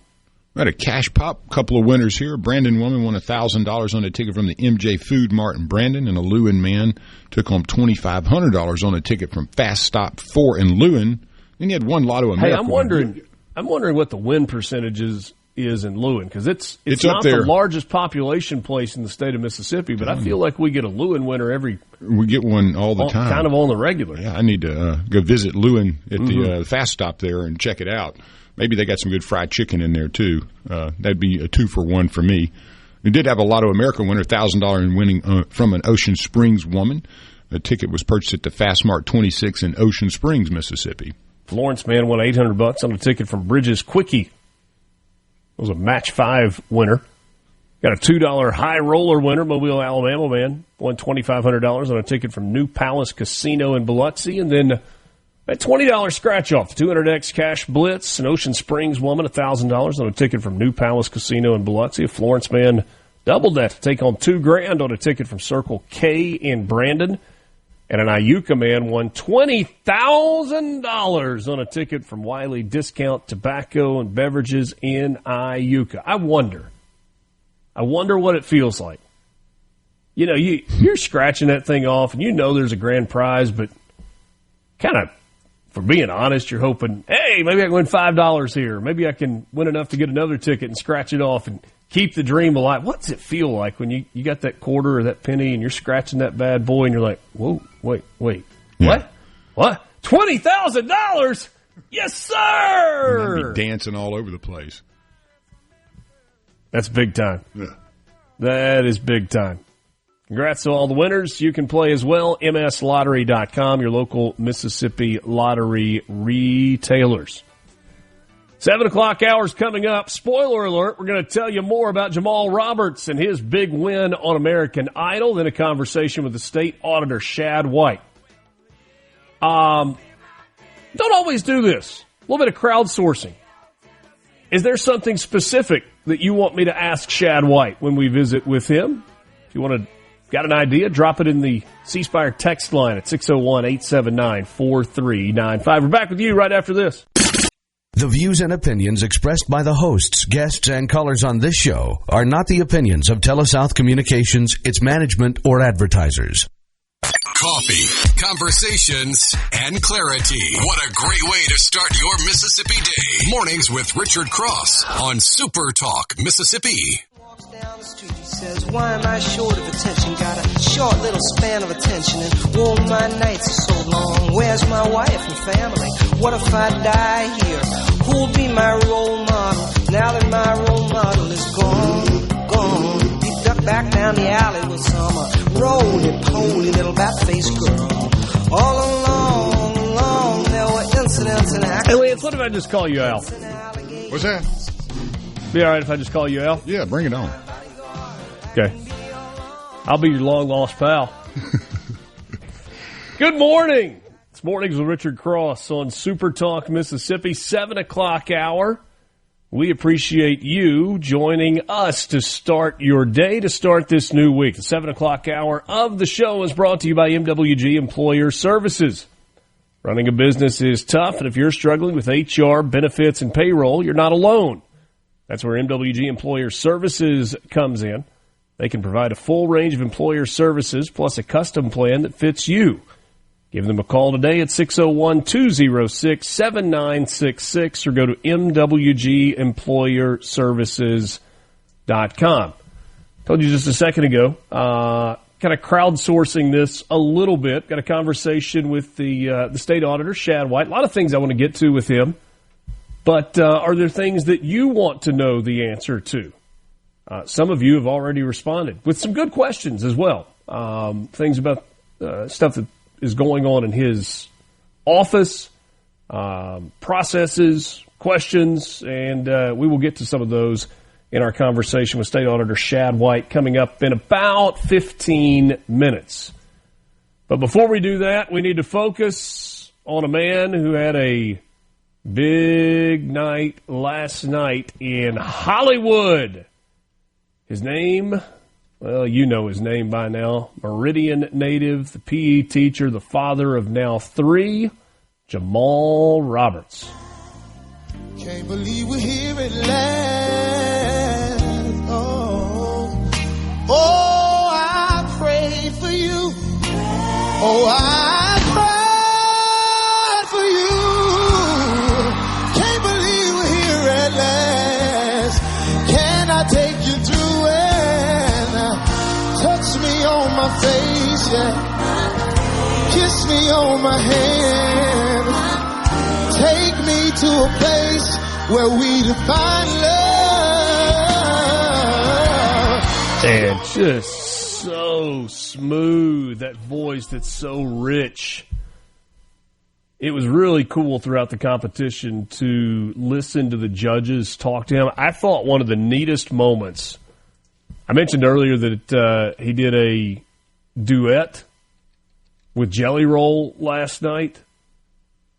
We had a Cash Pop, couple of winners here. A Brandon woman won $1,000 on a ticket from the MJ Food Mart in Brandon, and a Lewin man took home $2,500 on a ticket from Fast Stop 4 in Lewin. Then you had one Lotto America. Hey, I'm wondering what the win percentage is in Lewin, because it's up not there. The largest population place in the state of Mississippi, but I feel like we get a Lewin winner we get one all the time, kind of on the regular. Yeah, I need to go visit Lewin at the Fast Stop there and check it out. Maybe they got some good fried chicken in there too. That'd be a 2-for-1 for me. We did have a Lotto America winner, $1,000 in winning from an Ocean Springs woman. The ticket was purchased at the Fast Mart 26 in Ocean Springs, Mississippi. Florence man won $800 on a ticket from Bridges Quickie. It was a Match 5 winner. Got a $2 High Roller winner, Mobile, Alabama man, won $2,500 on a ticket from New Palace Casino in Biloxi. And then a $20 scratch-off, 200X Cash Blitz, an Ocean Springs woman, $1,000 on a ticket from New Palace Casino in Biloxi. A Florence man doubled that to take home $2,000 on a ticket from Circle K in Brandon. And an Iuka man won $20,000 on a ticket from Wiley Discount Tobacco and Beverages in Iuka. I wonder what it feels like you know, you're scratching that thing off, and you know there's a grand prize, but kind of, for being honest, you're hoping, hey, maybe I can win $5 here. Maybe I can win enough to get another ticket and scratch it off and keep the dream alive. What does it feel like when you got that quarter or that penny and you're scratching that bad boy and you're like, whoa, wait, Yeah. what? $20,000? Yes, sir! I'd be dancing all over the place. That's big time. Yeah. That is big time. Congrats to all the winners. You can play as well. MSLottery.com, your local Mississippi lottery retailers. 7 o'clock hour's coming up. Spoiler alert, we're going to tell you more about Jamal Roberts and his big win on American Idol, then a conversation with the state auditor, Shad White. Don't always do this. A little bit of crowdsourcing. Is there something specific that you want me to ask Shad White when we visit with him? If you want to, got an idea, drop it in the C Spire text line at 601-879-4395. We're back with you right after this. The views and opinions expressed by the hosts, guests, and callers on this show are not the opinions of TeleSouth Communications, its management, or advertisers. Coffee, conversations, and clarity. What a great way to start your Mississippi day. Mornings with Richard Cross on SuperTalk, Mississippi. Walks down the street, he says, why am I short of attention? Got a short little span of attention, and oh, my nights are so long. Where's my wife and family? What if I die here? Who'll be my role model now that my role model is gone? He ducked back down the alley with some roly-poly little bat-faced girl. All along, there were incidents and accidents. Hey, Lance, what if I just call you Al? What's that? Be all right if I just call you Al? Yeah, bring it on. Okay. I'll be your long-lost pal. Good morning. It's Mornings with Richard Cross on Super Talk Mississippi, 7 o'clock hour. We appreciate you joining us to start your day, to start this new week. The 7 o'clock hour of the show is brought to you by MWG Employer Services. Running a business is tough, and if you're struggling with HR, benefits, and payroll, you're not alone. That's where MWG Employer Services comes in. They can provide a full range of employer services plus a custom plan that fits you. Give them a call today at 601-206-7966 or go to mwgemployerservices.com. Told you just a second ago, kind of crowdsourcing this a little bit. Got a conversation with the state auditor, Shad White. A lot of things I want to get to with him. But are there things that you want to know the answer to? Some of you have already responded with some good questions as well. Things about stuff that is going on in his office, processes, questions, and we will get to some of those in our conversation with State Auditor Shad White coming up in about 15 minutes. But before we do that, we need to focus on a man who had a big night last night in Hollywood. His name, well, you know his name by now. Meridian native, the PE teacher, the father of now 3, Jamal Roberts. Can't believe we're here at last. Oh, I prayed for you. Oh, I cried for you. Can't believe we're here at last. Can I take you through and touch me on my face, yeah. Kiss me on my hand. Take me to a place where we define love. And just so smooth, that voice that's so rich. It was really cool throughout the competition to listen to the judges talk to him. I thought one of the neatest moments, I mentioned earlier that he did a duet with Jelly Roll last night,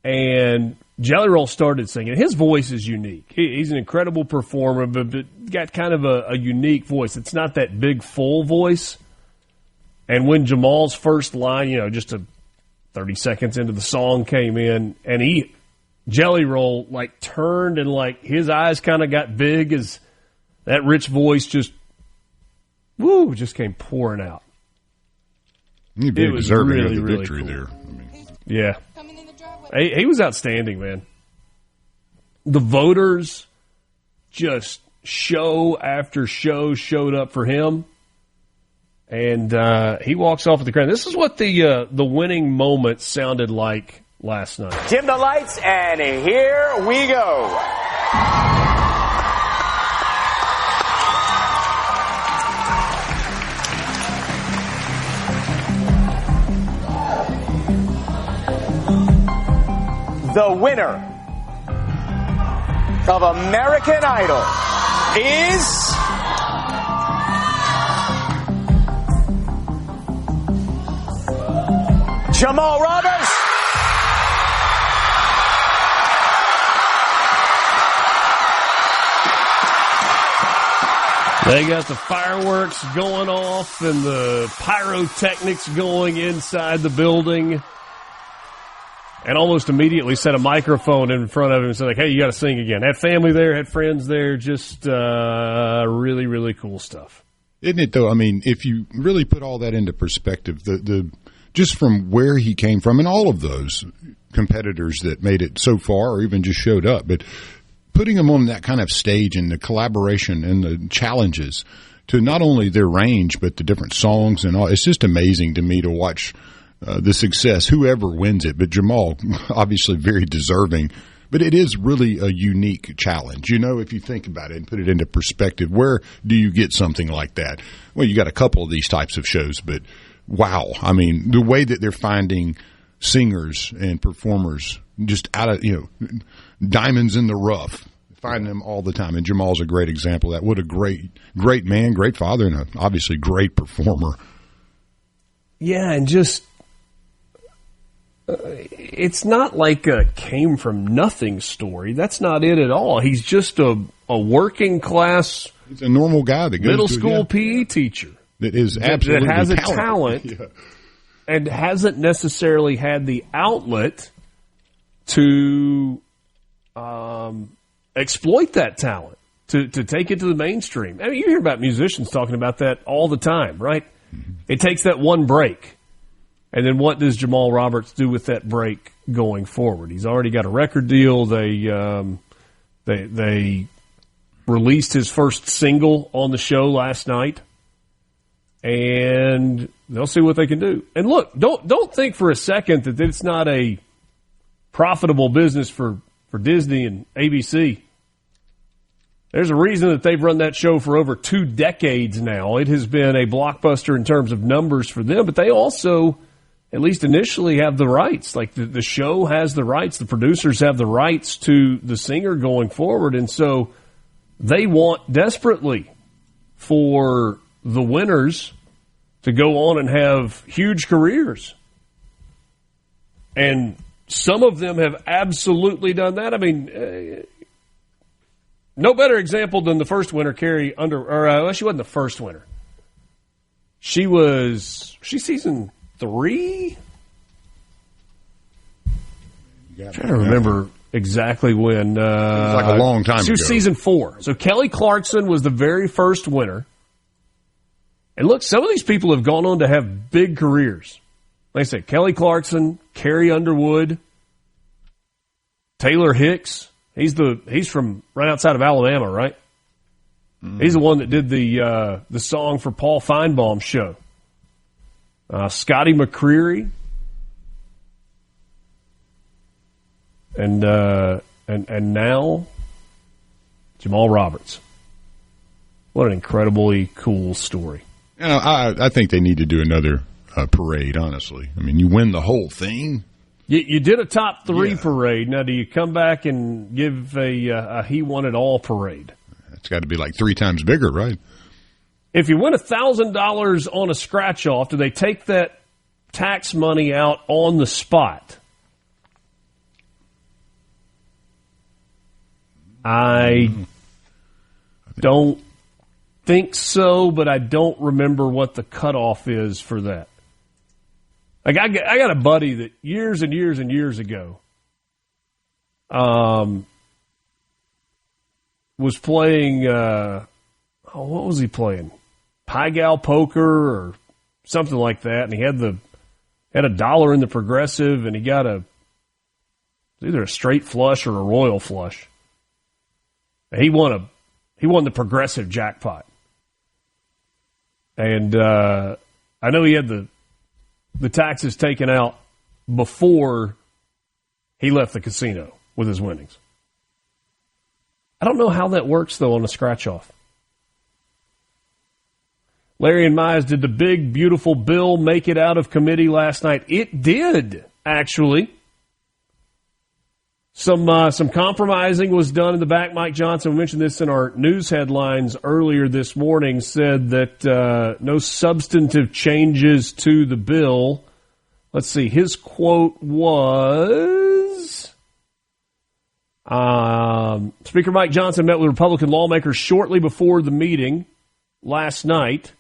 and Jelly Roll started singing. His voice is unique. He's an incredible performer, but got kind of a unique voice. It's not that big, full voice. And when Jamal's first line, just 30 seconds into the song came in, and Jelly Roll, turned and, his eyes kind of got big as that rich voice just came pouring out. He It was deserving really, of the really victory cool. there. Yeah. He was outstanding, man. The voters just show after show showed up for him. And he walks off with the crown. This is what the winning moment sounded like last night. Dim the lights, and here we go. The winner of American Idol is Jamal Roberts. They got the fireworks going off and the pyrotechnics going inside the building. And almost immediately set a microphone in front of him and said, like, hey, you got to sing again. Had family there, had friends there, just really, really cool stuff. Isn't it, though? I mean, if you really put all that into perspective, the just from where he came from and all of those competitors that made it so far or even just showed up, but putting them on that kind of stage and the collaboration and the challenges to not only their range but the different songs and all, it's just amazing to me to watch the success, whoever wins it. But Jamal, obviously very deserving. But it is really a unique challenge. You know, if you think about it and put it into perspective, where do you get something like that? Well, you got a couple of these types of shows, but wow. I mean, the way that they're finding singers and performers just out of, diamonds in the rough, find them all the time. And Jamal's a great example of that. What a great man, great father, and obviously great performer. Yeah, and just it's not like a came from nothing story. That's not it at all. He's just a working class. He's a normal guy that goes middle to, school PE teacher that is absolutely that has a talent yeah. And hasn't necessarily had the outlet to exploit that talent, to take it to the mainstream. I mean, you hear about musicians talking about that all the time, right? Mm-hmm. It takes that one break. And then what does Jamal Roberts do with that break going forward? He's already got a record deal. They released his first single on the show last night, and they'll see what they can do. And look, don't think for a second that it's not a profitable business for Disney and ABC. There's a reason that they've run that show for over 2 decades now. It has been a blockbuster in terms of numbers for them, but they also, at least initially, have the rights. Like the show has the rights. The producers have the rights to the singer going forward. And so they want desperately for the winners to go on and have huge careers. And some of them have absolutely done that. I mean, no better example than the first winner, Carrie Underwood. She wasn't the first winner. She's season 3? I'm trying to remember exactly when. It was like a long time ago. She was season 4. So Kelly Clarkson was the very first winner. And look, some of these people have gone on to have big careers. Like I said, Kelly Clarkson, Carrie Underwood, Taylor Hicks. He's from right outside of Alabama, right? Mm. He's the one that did the song for Paul Feinbaum's show. Scotty McCreery, and now Jamal Roberts. What an incredibly cool story. I think they need to do another parade. Honestly, I mean, you win the whole thing. You did a top 3 parade. Now, do you come back and give a he won it all parade? It's got to be like 3 times bigger, right? If you win $1,000 on a scratch-off, do they take that tax money out on the spot? I don't think so, but I don't remember what the cutoff is for that. Like I got a buddy that years and years and years ago was playing, what was he playing? Pie Gal Poker or something like that. And he had the Had $1 in the Progressive, and he got either a straight flush or a royal flush. He won the Progressive jackpot. And I know he had the taxes taken out before he left the casino with his winnings. I don't know how that works, though, on a scratch-off. Larry and Mize, did the big, beautiful bill make it out of committee last night? It did, actually. Some compromising was done in the back. Mike Johnson, we mentioned this in our news headlines earlier this morning, said that no substantive changes to the bill. Let's see, his quote was, Speaker Mike Johnson met with Republican lawmakers shortly before the meeting last night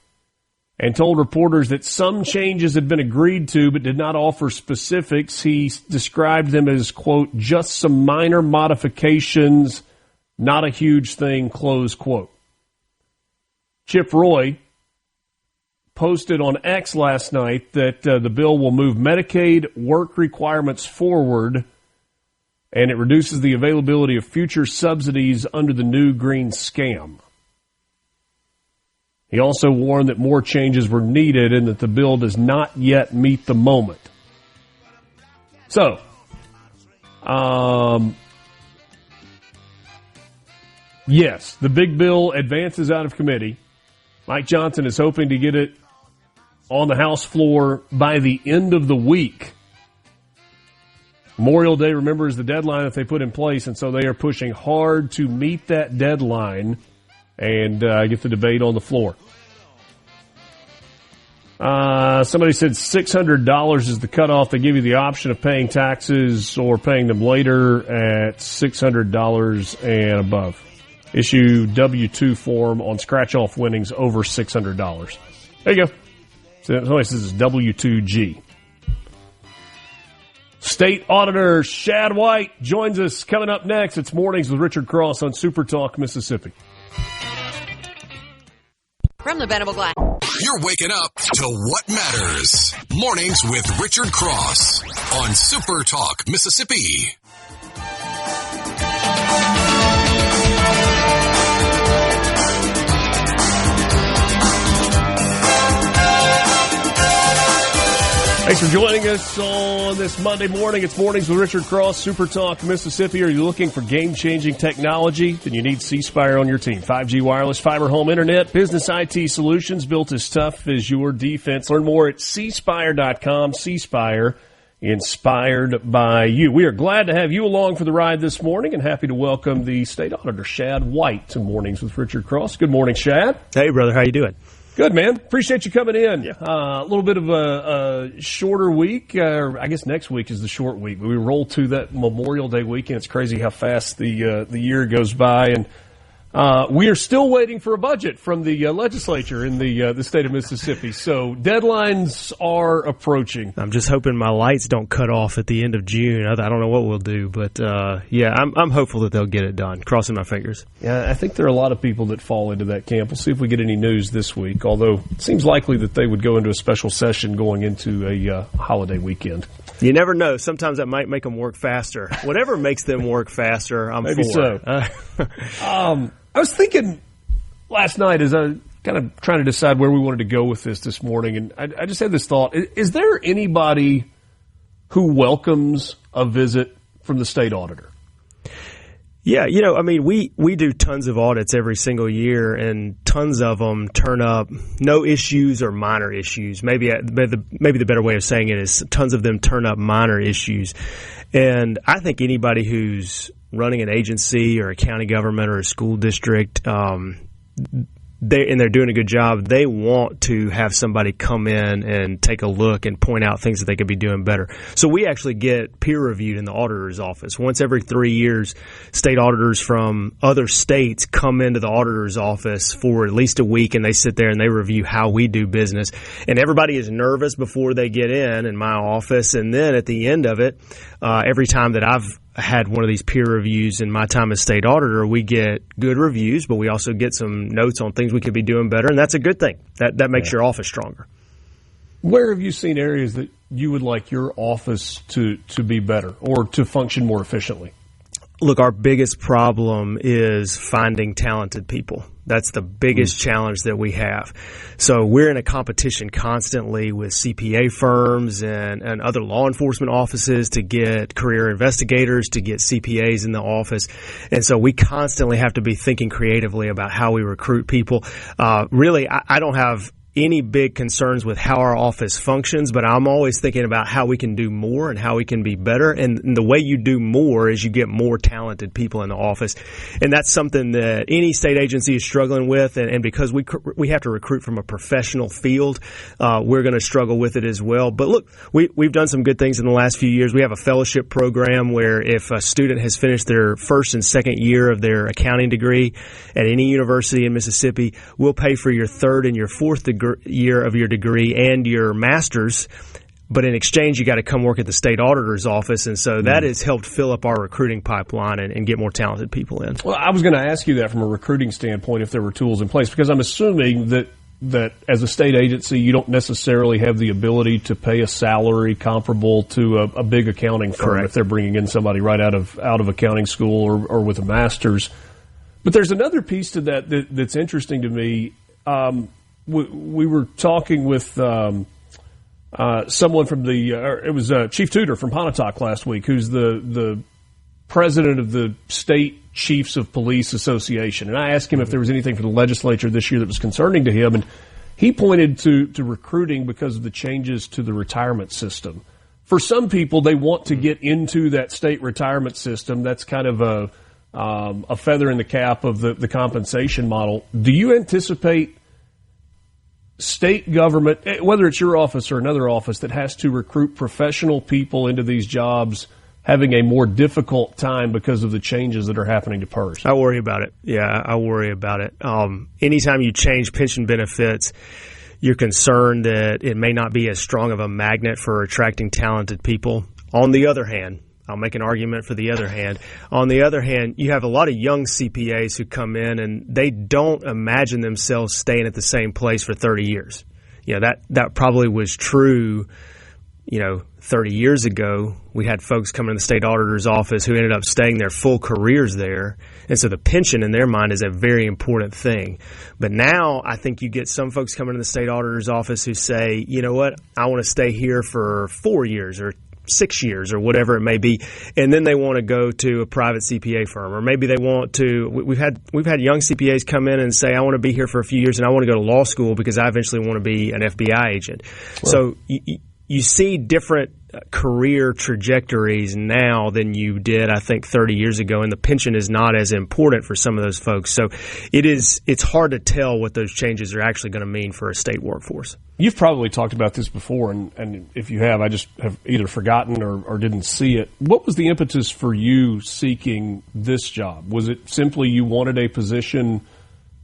and told reporters that some changes had been agreed to but did not offer specifics. He described them as, quote, just some minor modifications, not a huge thing, close quote. Chip Roy posted on X last night that the bill will move Medicaid work requirements forward, and it reduces the availability of future subsidies under the new green scam. He also warned that more changes were needed and that the bill does not yet meet the moment. So, yes, the big bill advances out of committee. Mike Johnson is hoping to get it on the House floor by the end of the week. Memorial Day, remember, is the deadline that they put in place, and so they are pushing hard to meet that deadline and get the debate on the floor. Somebody said $600 is the cutoff. They give you the option of paying taxes or paying them later at $600 and above. Issue W-2 form on scratch-off winnings over $600. There you go. So somebody says it's W-2G. State Auditor Shad White joins us coming up next. It's Mornings with Richard Cross on SuperTalk, Mississippi. From the Bennett Glass. You're waking up to what matters. Mornings with Richard Cross on SuperTalk, Mississippi. Thanks for joining us on this Monday morning. It's Mornings with Richard Cross, SuperTalk, Mississippi. Are you looking for game-changing technology? Then you need C-Spire on your team. 5G wireless, fiber home internet, business IT solutions built as tough as your defense. Learn more at cspire.com. C-Spire, inspired by you. We are glad to have you along for the ride this morning and happy to welcome the State Auditor, Shad White, to Mornings with Richard Cross. Good morning, Shad. Hey, brother. How you doing? Good, man. Appreciate you coming in. Yeah. A little bit of a shorter week. I guess next week is the short week. We roll to that Memorial Day weekend. It's crazy how fast the year goes by. And we are still waiting for a budget from the legislature in the state of Mississippi. So deadlines are approaching. I'm just hoping my lights don't cut off at the end of June. I don't know what we'll do. But, yeah, I'm hopeful that they'll get it done. Crossing my fingers. Yeah, I think there are a lot of people that fall into that camp. We'll see if we get any news this week, although it seems likely that they would go into a special session going into a holiday weekend. You never know. Sometimes that might make them work faster. Whatever makes them work faster, I'm Maybe for. So. I was thinking last night as I kind of trying to decide where we wanted to go with this morning, and I just had this thought. Is there anybody who welcomes a visit from the state auditor? Yeah, I mean, we do tons of audits every single year, and tons of them turn up no issues or minor issues. Maybe the better way of saying it is tons of them turn up minor issues. And I think anybody who's running an agency or a county government or a school district, they're doing a good job, they want to have somebody come in and take a look and point out things that they could be doing better. So we actually get peer reviewed in the auditor's office. Once every 3 years, state auditors from other states come into the auditor's office for at least a week, and they sit there and they review how we do business. And everybody is nervous before they get in my office. And then at the end of it, every time that I've had one of these peer reviews in my time as state auditor, we get good reviews, but we also get some notes on things we could be doing better, and that's a good thing. That makes your office stronger. Where have you seen areas that you would like your office to be better or to function more efficiently? Look, our biggest problem is finding talented people. That's the biggest challenge that we have. So we're in a competition constantly with CPA firms and other law enforcement offices to get career investigators, to get CPAs in the office. And so we constantly have to be thinking creatively about how we recruit people. Really, I don't have any big concerns with how our office functions, but I'm always thinking about how we can do more and how we can be better. And the way you do more is you get more talented people in the office. And that's something that any state agency is struggling with. And because we have to recruit from a professional field, we're going to struggle with it as well. But look, we've done some good things in the last few years. We have a fellowship program where if a student has finished their first and second year of their accounting degree at any university in Mississippi, we'll pay for your third and your fourth year of your degree and your master's, but in exchange you got to come work at the state auditor's office, and so that has helped fill up our recruiting pipeline and get more talented people in. Well, I was going to ask you that from a recruiting standpoint, if there were tools in place, because I'm assuming that as a state agency you don't necessarily have the ability to pay a salary comparable to a big accounting firm. Correct. If they're bringing in somebody right out of accounting school or with a master's. But there's another piece to that's interesting to me. We were talking with someone from it was Chief Tudor from Pontotoc last week, who's the president of the State Chiefs of Police Association. And I asked him if there was anything from the legislature this year that was concerning to him. And he pointed to recruiting because of the changes to the retirement system. For some people, they want to get into that state retirement system. That's kind of a feather in the cap of the compensation model. Do you anticipate state government, whether it's your office or another office that has to recruit professional people into these jobs, having a more difficult time because of the changes that are happening to PERS? I worry about it. Yeah, I worry about it. Anytime you change pension benefits, you're concerned that it may not be as strong of a magnet for attracting talented people. On the other hand, I'll make an argument for the other hand. On the other hand, you have a lot of young CPAs who come in and they don't imagine themselves staying at the same place for 30 years. You know, that probably was true, 30 years ago. We had folks come in the state auditor's office who ended up staying their full careers there. And so the pension in their mind is a very important thing. But now I think you get some folks coming to the state auditor's office who say, you know what, I want to stay here for 4 years or 6 years or whatever it may be, and then they want to go to a private CPA firm, or maybe they want to. We've had young CPAs come in and say, I want to be here for a few years and I want to go to law school because I eventually want to be an FBI agent. Well, so you see different career trajectories now than you did, I think, 30 years ago, and the pension is not as important for some of those folks. So it's hard to tell what those changes are actually going to mean for a state workforce. You've probably talked about this before, and if you have, I just have either forgotten or didn't see it. What was the impetus for you seeking this job? Was it simply you wanted a position,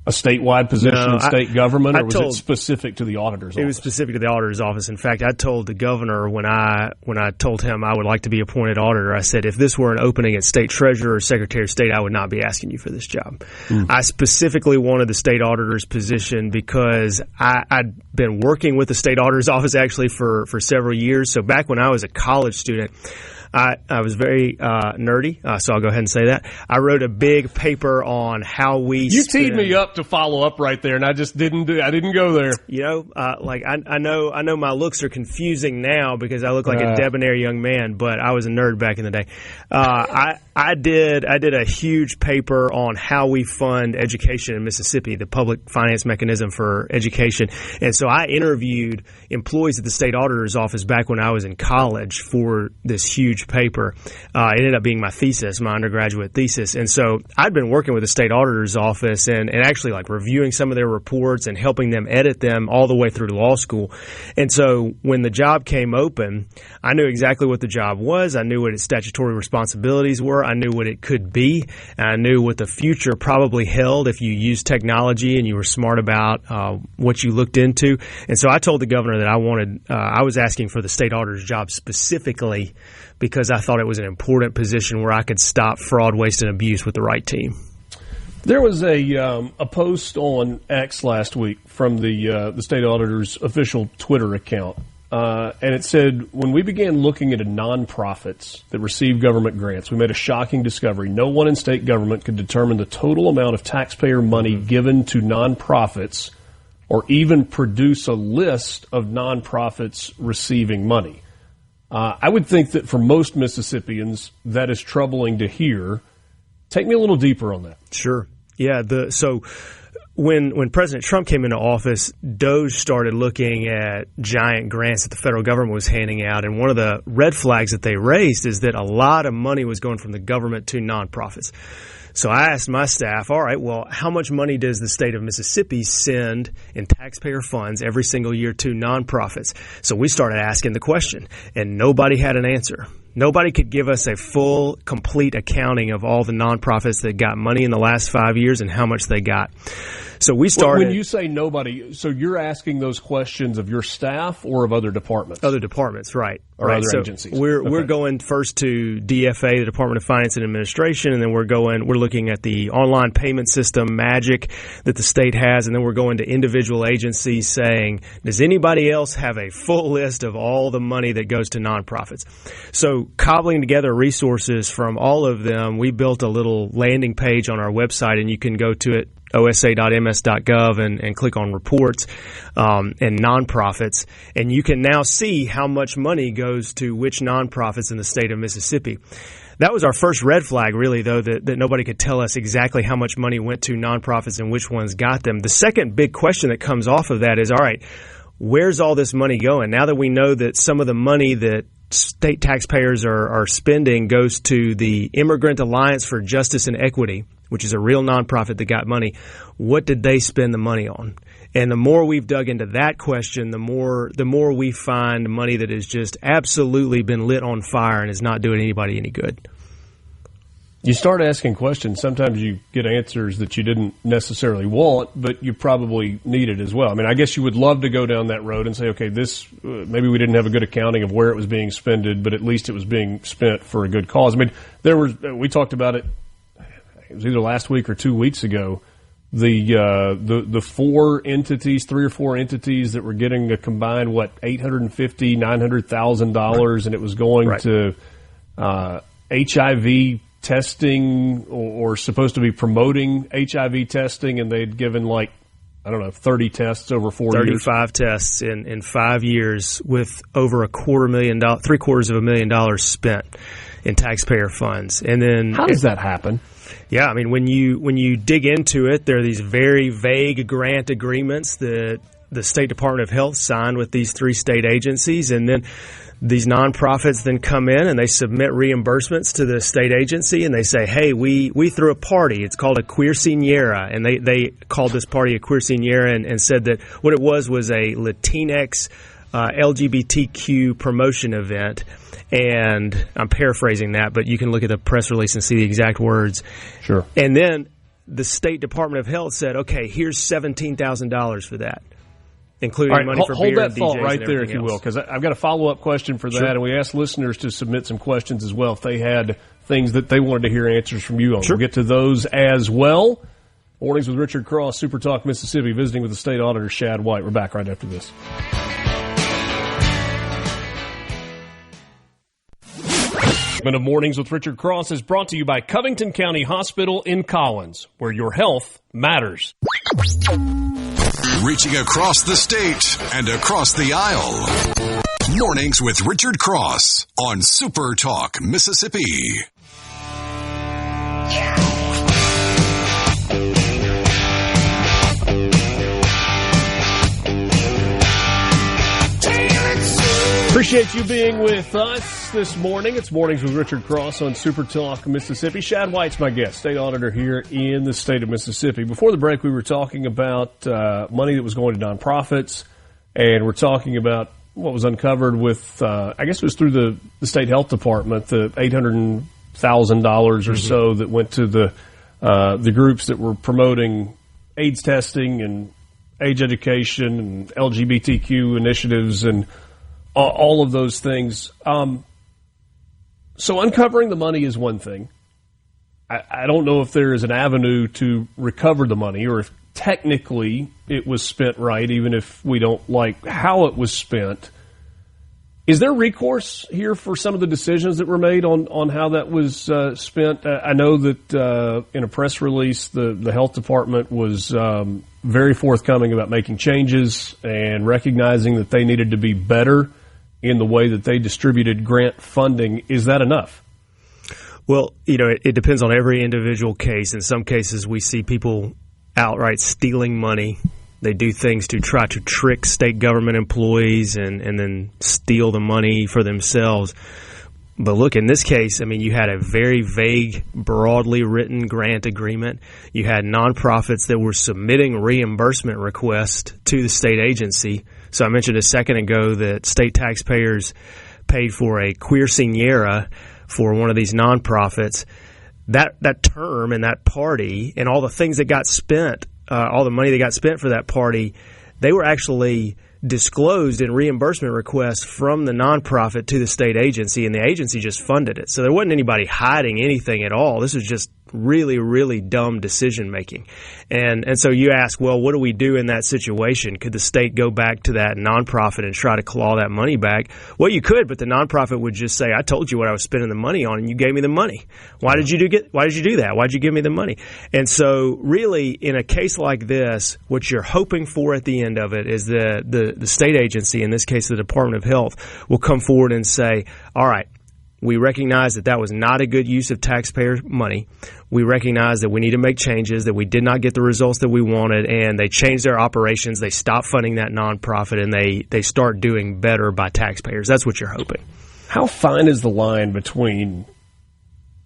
a statewide position in state government, or was it specific to the auditor's office? It was specific to the auditor's office. In fact, I told the governor when I told him I would like to be appointed auditor, I said, if this were an opening at state treasurer or secretary of state, I would not be asking you for this job. I specifically wanted the state auditor's position because I'd been working with the state auditor's office actually for several years. So back when I was a college student, I was very nerdy, so I'll go ahead and say that. I wrote a big paper on how we You teed me up to follow up right there, and I just didn't go there. I know my looks are confusing now because I look like a debonair young man, but I was a nerd back in the day. I did a huge paper on how we fund education in Mississippi, the public finance mechanism for education. And so I interviewed employees at the state auditor's office back when I was in college for this huge paper. It ended up being my thesis, my undergraduate thesis. And so I'd been working with the state auditor's office and actually like reviewing some of their reports and helping them edit them all the way through to law school. And so when the job came open, I knew exactly what the job was. I knew what its statutory responsibilities were. I knew what it could be. And I knew what the future probably held if you used technology and you were smart about what you looked into. And so I told the governor that I was asking for the state auditor's job specifically because I thought it was an important position where I could stop fraud, waste, and abuse with the right team. There was a post on X last week from the state auditor's official Twitter account. and it said, when we began looking into nonprofits that receive government grants, we made a shocking discovery. No one in state government could determine the total amount of taxpayer money given to nonprofits or even produce a list of nonprofits receiving money. I would think that for most Mississippians, that is troubling to hear. Take me a little deeper on that. Sure. Yeah. So when President Trump came into office, DOJ started looking at giant grants that the federal government was handing out. And one of the red flags that they raised is that a lot of money was going from the government to nonprofits. So I asked my staff, all right, well, how much money does the state of Mississippi send in taxpayer funds every single year to nonprofits? So we started asking the question, and nobody had an answer. Nobody could give us a full, complete accounting of all the nonprofits that got money in the last 5 years and how much they got. So we started. When you say nobody, so you're asking those questions of your staff or of other departments? Other departments, right. Or right. other So agencies. We're going first to DFA, the Department of Finance and Administration, and then we're looking at the online payment system, Magic, that the state has, and then we're going to individual agencies saying, does anybody else have a full list of all the money that goes to nonprofits? So cobbling together resources from all of them, we built a little landing page on our website, and you can go to it, osa.ms.gov, and click on reports and nonprofits, and you can now see how much money goes to which nonprofits in the state of Mississippi. That was our first red flag, really, though, that nobody could tell us exactly how much money went to nonprofits and which ones got them. The second big question that comes off of that is, all right, where's all this money going? Now that we know that some of the money that state taxpayers are spending goes to the Immigrant Alliance for Justice and Equity, which is a real nonprofit that got money, what did they spend the money on? And the more we've dug into that question, the more we find money that has just absolutely been lit on fire and is not doing anybody any good. You start asking questions, sometimes you get answers that you didn't necessarily want, but you probably need it as well. I mean, I guess you would love to go down that road and say, okay, this maybe we didn't have a good accounting of where it was being spended, but at least it was being spent for a good cause. I mean, we talked about it. It was either last week or 2 weeks ago. The 3 or 4 entities that were getting a combined $850,000, $900,000, and it was going to HIV testing or supposed to be promoting HIV testing, and they'd given 30 tests over 4 years. 35 tests in 5 years with over $750,000 spent in taxpayer funds. And then how does that happen? Yeah, I mean, when you dig into it, there are these very vague grant agreements that the State Department of Health signed with these 3 state agencies, and then these nonprofits then come in and they submit reimbursements to the state agency, and they say, hey, we threw a party. It's called a quinceañera, and they called this party a quinceañera and said that what it was a Latinx LGBTQ promotion event. And I'm paraphrasing that, but you can look at the press release and see the exact words. Sure. And then the State Department of Health said, okay, here's $17,000 for that, including money for beer and DJs. Hold that thought right there, if you will, because I've got a follow-up question for that, and we asked listeners to submit some questions as well if they had things that they wanted to hear answers from you on. Sure. We'll get to those as well. Mornings with Richard Cross, SuperTalk Mississippi, visiting with the State Auditor, Shad White. We're back right after this. Of Mornings with Richard Cross is brought to you by Covington County Hospital in Collins, where your health matters. Reaching across the state and across the aisle. Mornings with Richard Cross on Super Talk Mississippi. Appreciate you being with us this morning. It's Mornings with Richard Cross on Super Talk Mississippi. Shad White's my guest, state auditor here in the state of Mississippi. Before the break, we were talking about money that was going to nonprofits, and we're talking about what was uncovered with, I guess it was through the state health department, the $800,000 or so that went to the groups that were promoting AIDS testing and age education and LGBTQ initiatives and all of those things. So uncovering the money is one thing. I don't know if there is an avenue to recover the money or if technically it was spent right, even if we don't like how it was spent. Is there recourse here for some of the decisions that were made on how that was spent? I know that in a press release, the health department was very forthcoming about making changes and recognizing that they needed to be better in the way that they distributed grant funding. Is that enough? Well, it depends on every individual case. In some cases, we see people outright stealing money. They do things to try to trick state government employees and then steal the money for themselves. But look, in this case, you had a very vague, broadly written grant agreement. You had nonprofits that were submitting reimbursement requests to the state agency. So I mentioned a second ago that state taxpayers paid for a quinceañera for one of these nonprofits. That term and that party and all the things that got spent, all the money that got spent for that party, they were actually disclosed in reimbursement requests from the nonprofit to the state agency, and the agency just funded it. So there wasn't anybody hiding anything at all. This was just really, really dumb decision making. And so you ask, well, what do we do in that situation? Could the state go back to that nonprofit and try to claw that money back? Well, you could, but the nonprofit would just say, I told you what I was spending the money on and you gave me the money. Why did you do that? Why'd you give me the money? And so really in a case like this, what you're hoping for at the end of it is the state agency, in this case the Department of Health, will come forward and say, all right, we recognize that was not a good use of taxpayer money. We recognize that we need to make changes, that we did not get the results that we wanted, and they changed their operations. They stopped funding that nonprofit, and they start doing better by taxpayers. That's what you're hoping. How fine is the line between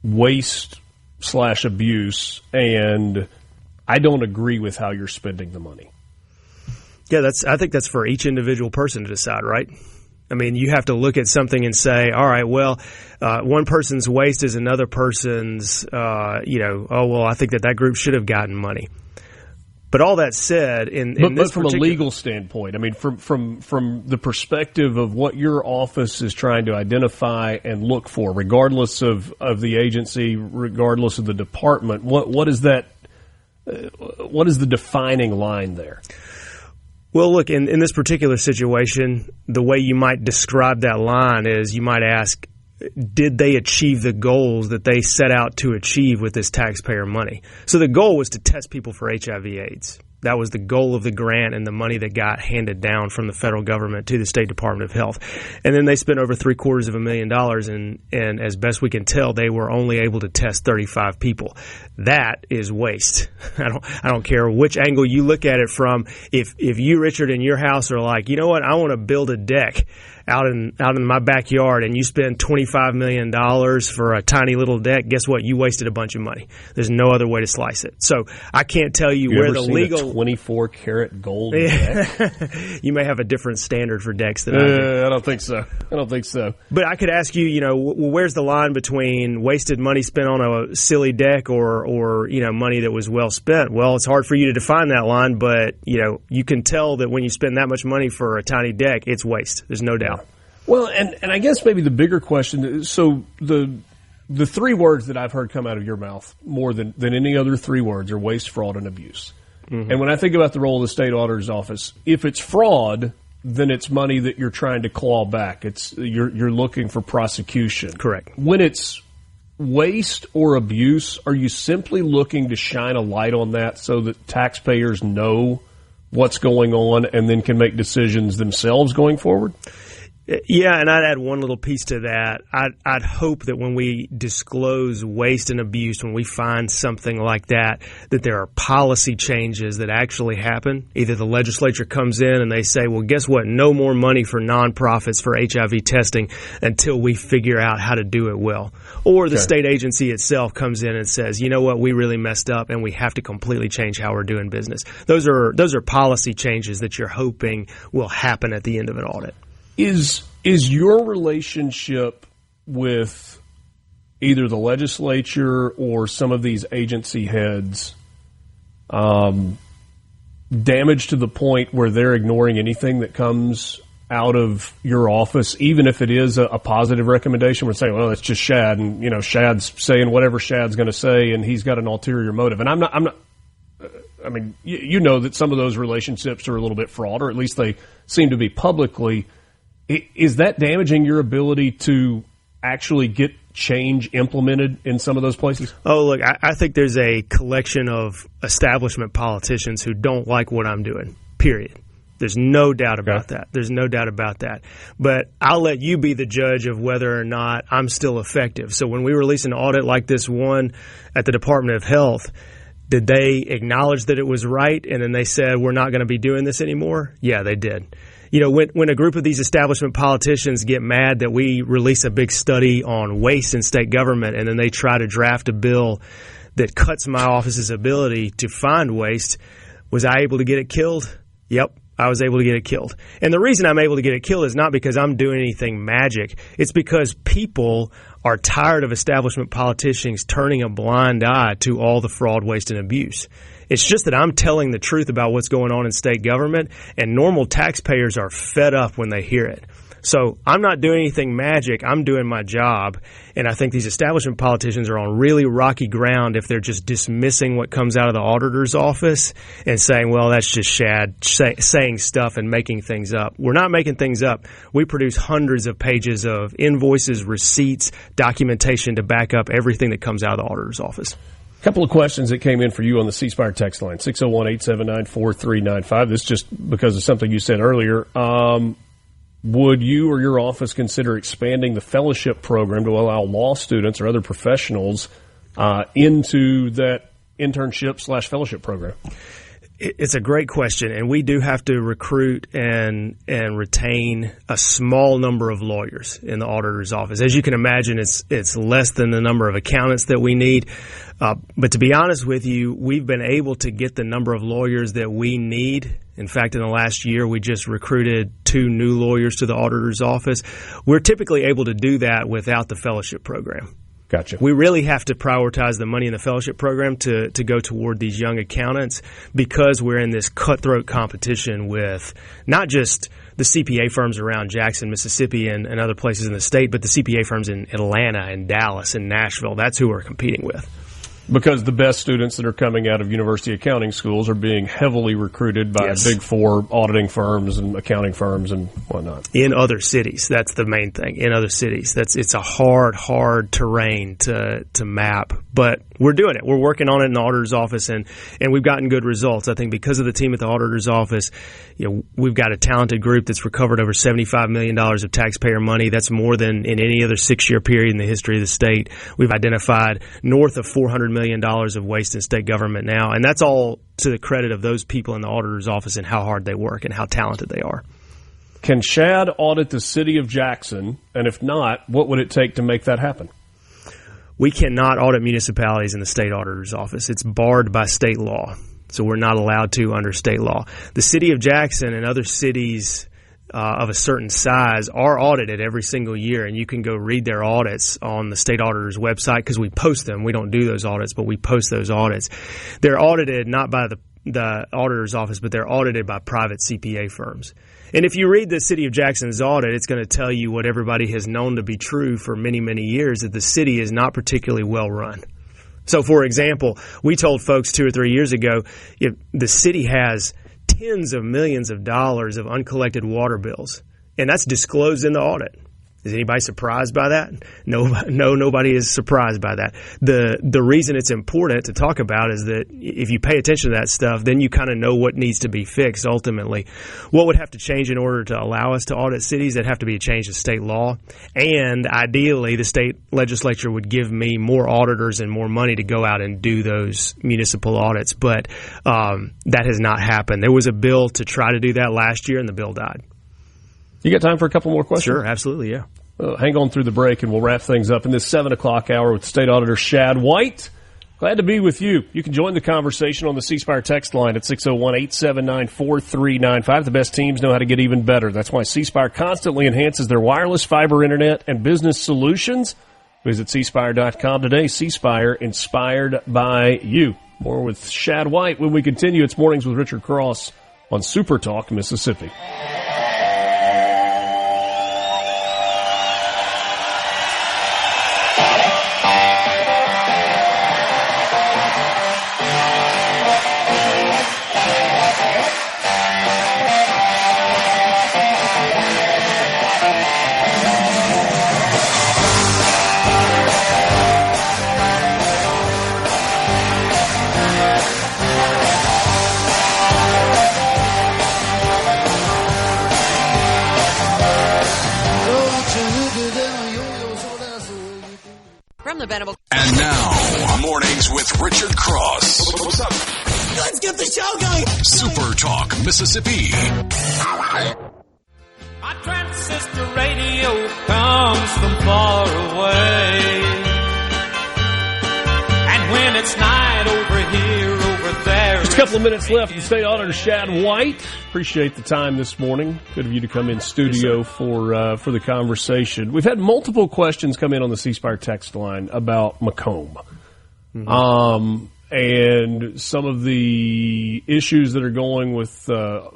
waste/abuse and I don't agree with how you're spending the money? Yeah, I think that's for each individual person to decide, right? You have to look at something and say, all right, well, one person's waste is another person's, I think that group should have gotten money. But all that said, but from a legal standpoint, from the perspective of what your office is trying to identify and look for, regardless of the agency, regardless of the department, what is that? What is the defining line there? Well, look, in this particular situation, the way you might describe that line is you might ask, did they achieve the goals that they set out to achieve with this taxpayer money? So the goal was to test people for HIV/AIDS. That was the goal of the grant and the money that got handed down from the federal government to the State Department of Health. And then they spent over $750,000, and as best we can tell, they were only able to test 35 people. That is waste. I don't care which angle you look at it from. If you, Richard, in your house are like, you know what, I want to build a deck out in my backyard, and you spend $25 million for a tiny little deck, guess what? You wasted a bunch of money. There's no other way to slice it. So I can't tell you where the legal 24-karat gold deck. You may have a different standard for decks than I do. I don't think so. But I could ask you, where's the line between wasted money spent on a silly deck or money that was well spent? Well, it's hard for you to define that line, but you can tell that when you spend that much money for a tiny deck, it's waste. There's no doubt. Well, and I guess maybe the bigger question, so the three words that I've heard come out of your mouth more than any other three words are waste, fraud, and abuse. Mm-hmm. And when I think about the role of the state auditor's office, if it's fraud, then it's money that you're trying to claw back. You're looking for prosecution. Correct. When it's waste or abuse, are you simply looking to shine a light on that so that taxpayers know what's going on and then can make decisions themselves going forward? Yeah, and I'd add one little piece to that. I'd hope that when we disclose waste and abuse, when we find something like that there are policy changes that actually happen. Either the legislature comes in and they say, well, guess what? No more money for nonprofits for HIV testing until we figure out how to do it well. Or the state agency itself comes in and says, you know what? We really messed up and we have to completely change how we're doing business. Those are policy changes that you're hoping will happen at the end of an audit. Is your relationship with either the legislature or some of these agency heads damaged to the point where they're ignoring anything that comes out of your office, even if it is a positive recommendation? We're saying, well, it's just Shad, and Shad's saying whatever Shad's going to say, and he's got an ulterior motive. And I'm not. I mean, you know that some of those relationships are a little bit fraught, or at least they seem to be publicly. Is that damaging your ability to actually get change implemented in some of those places? Oh, look, I think there's a collection of establishment politicians who don't like what I'm doing, period. There's no doubt about that. There's no doubt about that. But I'll let you be the judge of whether or not I'm still effective. So when we release an audit like this one at the Department of Health, did they acknowledge that it was right and then they said we're not going to be doing this anymore? Yeah, they did. You know, when a group of these establishment politicians get mad that we release a big study on waste in state government and then they try to draft a bill that cuts my office's ability to find waste, was I able to get it killed? Yep. I was able to get it killed. And the reason I'm able to get it killed is not because I'm doing anything magic. It's because people are tired of establishment politicians turning a blind eye to all the fraud, waste, and abuse. It's just that I'm telling the truth about what's going on in state government, and normal taxpayers are fed up when they hear it. So I'm not doing anything magic. I'm doing my job. And I think these establishment politicians are on really rocky ground if they're just dismissing what comes out of the auditor's office and saying, well, that's just Shad saying stuff and making things up. We're not making things up. We produce hundreds of pages of invoices, receipts, documentation to back up everything that comes out of the auditor's office. A couple of questions that came in for you on the C Spire text line, 601-879-4395. This just because of something you said earlier. Would you or your office consider expanding the fellowship program to allow law students or other professionals into that internship/fellowship program? It's a great question, and we do have to recruit and retain a small number of lawyers in the auditor's office. As you can imagine, it's less than the number of accountants that we need. But to be honest with you, we've been able to get the number of lawyers that we need. In fact, in the last year, we just recruited 2 new lawyers to the auditor's office. We're typically able to do that without the fellowship program. Gotcha. We really have to prioritize the money in the fellowship program to go toward these young accountants because we're in this cutthroat competition with not just the CPA firms around Jackson, Mississippi, and other places in the state, but the CPA firms in Atlanta and Dallas and Nashville. That's who we're competing with. Because the best students that are coming out of university accounting schools are being heavily recruited by Big Four auditing firms and accounting firms and whatnot. In other cities. That's the main thing. In other cities. It's a hard terrain to map. But we're doing it. We're working on it in the auditor's office, and we've gotten good results. I think because of the team at the auditor's office, we've got a talented group that's recovered over $75 million of taxpayer money. That's more than in any other 6-year period in the history of the state. We've identified north of $400 million of waste in state government now, and that's all to the credit of those people in the auditor's office and how hard they work and how talented they are. Can Shad audit the city of Jackson? And if not, what would it take to make that happen? We cannot audit municipalities in the state auditor's office. It's barred by state law, so we're not allowed to under state law. The city of Jackson and other cities of a certain size are audited every single year, and you can go read their audits on the state auditor's website because we post them. We don't do those audits, but we post those audits. They're audited not by the auditor's office, but they're audited by private CPA firms. And if you read the city of Jackson's audit, it's going to tell you what everybody has known to be true for many, many years, that the city is not particularly well run. So, for example, we told folks 2 or 3 years ago, the city has tens of millions of dollars of uncollected water bills, and that's disclosed in the audit. Is anybody surprised by that? No, nobody is surprised by that. The reason it's important to talk about is that if you pay attention to that stuff, then you kind of know what needs to be fixed ultimately. What would have to change in order to allow us to audit cities? There'd have to be a change in state law. And ideally, the state legislature would give me more auditors and more money to go out and do those municipal audits. But that has not happened. There was a bill to try to do that last year, and the bill died. You got time for a couple more questions? Sure, absolutely, yeah. Hang on through the break, and we'll wrap things up in this 7 o'clock hour with State Auditor Shad White. Glad to be with you. You can join the conversation on the C Spire text line at 601-879-4395. The best teams know how to get even better. That's why C Spire constantly enhances their wireless, fiber, internet, and business solutions. Visit cspire.com today. C Spire, inspired by you. More with Shad White when we continue. It's Mornings with Richard Cross on SuperTalk, Mississippi. Mississippi. My transistor radio comes from far away. And when it's night over here, over there. Just a couple of minutes left. The State Auditor Shad White. Appreciate the time this morning. Good of you to come in studio for the conversation. We've had multiple questions come in on the C Spire text line about Macomb. Mm-hmm. And some of the issues that are going with a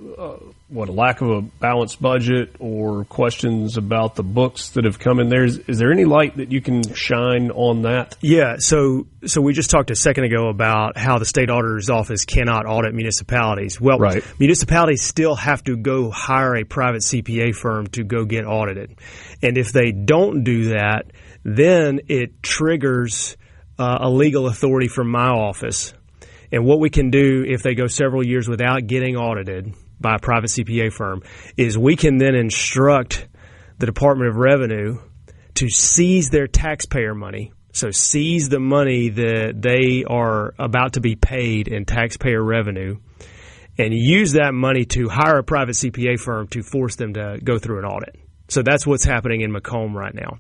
lack of a balanced budget, or questions about the books that have come in there. Is there any light that you can shine on that? Yeah, so we just talked a second ago about how the state auditor's office cannot audit municipalities. Well, right. Municipalities still have to go hire a private CPA firm to go get audited. And if they don't do that, then it triggers a legal authority from my office. And what we can do if they go several years without getting audited by a private CPA firm is we can then instruct the Department of Revenue to seize their taxpayer money. So seize the money that they are about to be paid in taxpayer revenue, and use that money to hire a private CPA firm to force them to go through an audit. So that's what's happening in Macomb right now.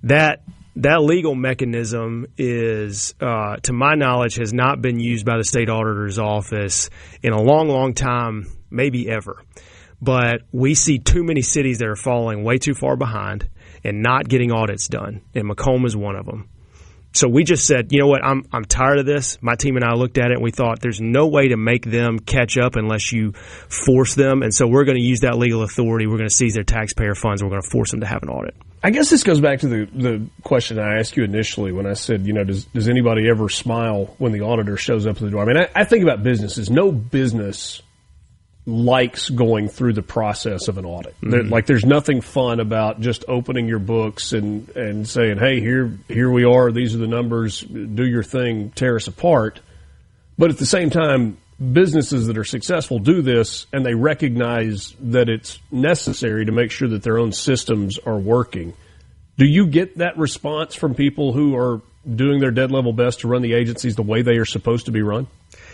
That legal mechanism is, to my knowledge, has not been used by the state auditor's office in a long, long time, maybe ever. But we see too many cities that are falling way too far behind and not getting audits done, and Macomb is one of them. So we just said, you know what, I'm tired of this. My team and I looked at it and we thought there's no way to make them catch up unless you force them. And so we're going to use that legal authority. We're going to seize their taxpayer funds. We're going to force them to have an audit. I guess this goes back to the question I asked you initially when I said, does anybody ever smile when the auditor shows up at the door? I mean, I think about businesses. No business likes going through the process of an audit. Mm-hmm. There's nothing fun about just opening your books and saying, hey, here we are, these are the numbers, do your thing, tear us apart. But at the same time, businesses that are successful do this, and they recognize that it's necessary to make sure that their own systems are working. Do you get that response from people who are doing their dead level best to run the agencies the way they are supposed to be run?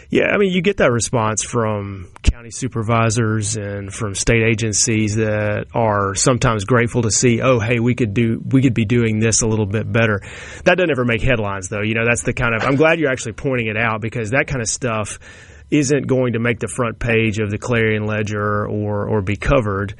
Yeah, I mean, you get that response from county supervisors and from state agencies that are sometimes grateful to see, oh, hey, we could be doing this a little bit better. That doesn't ever make headlines, though. That's the kind of, I'm glad you're actually pointing it out, because that kind of stuff isn't going to make the front page of the Clarion Ledger or be covered.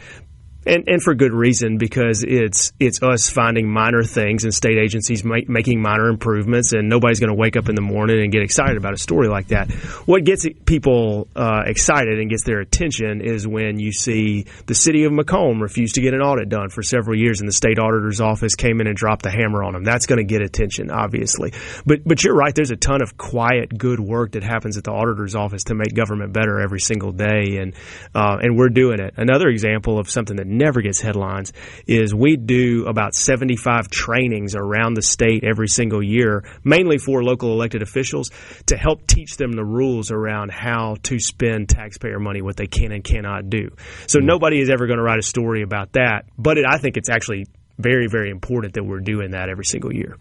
And for good reason, because it's us finding minor things and state agencies making minor improvements, and nobody's going to wake up in the morning and get excited about a story like that. What gets people excited and gets their attention is when you see the city of Macomb refuse to get an audit done for several years, and the state auditor's office came in and dropped the hammer on them. That's going to get attention, obviously. But you're right. There's a ton of quiet, good work that happens at the auditor's office to make government better every single day, and we're doing it. Another example of something that never gets headlines is we do about 75 trainings around the state every single year, mainly for local elected officials, to help teach them the rules around how to spend taxpayer money, what they can and cannot do. So nobody is ever going to write a story about that, but I think it's actually very, very important that we're doing that every single year.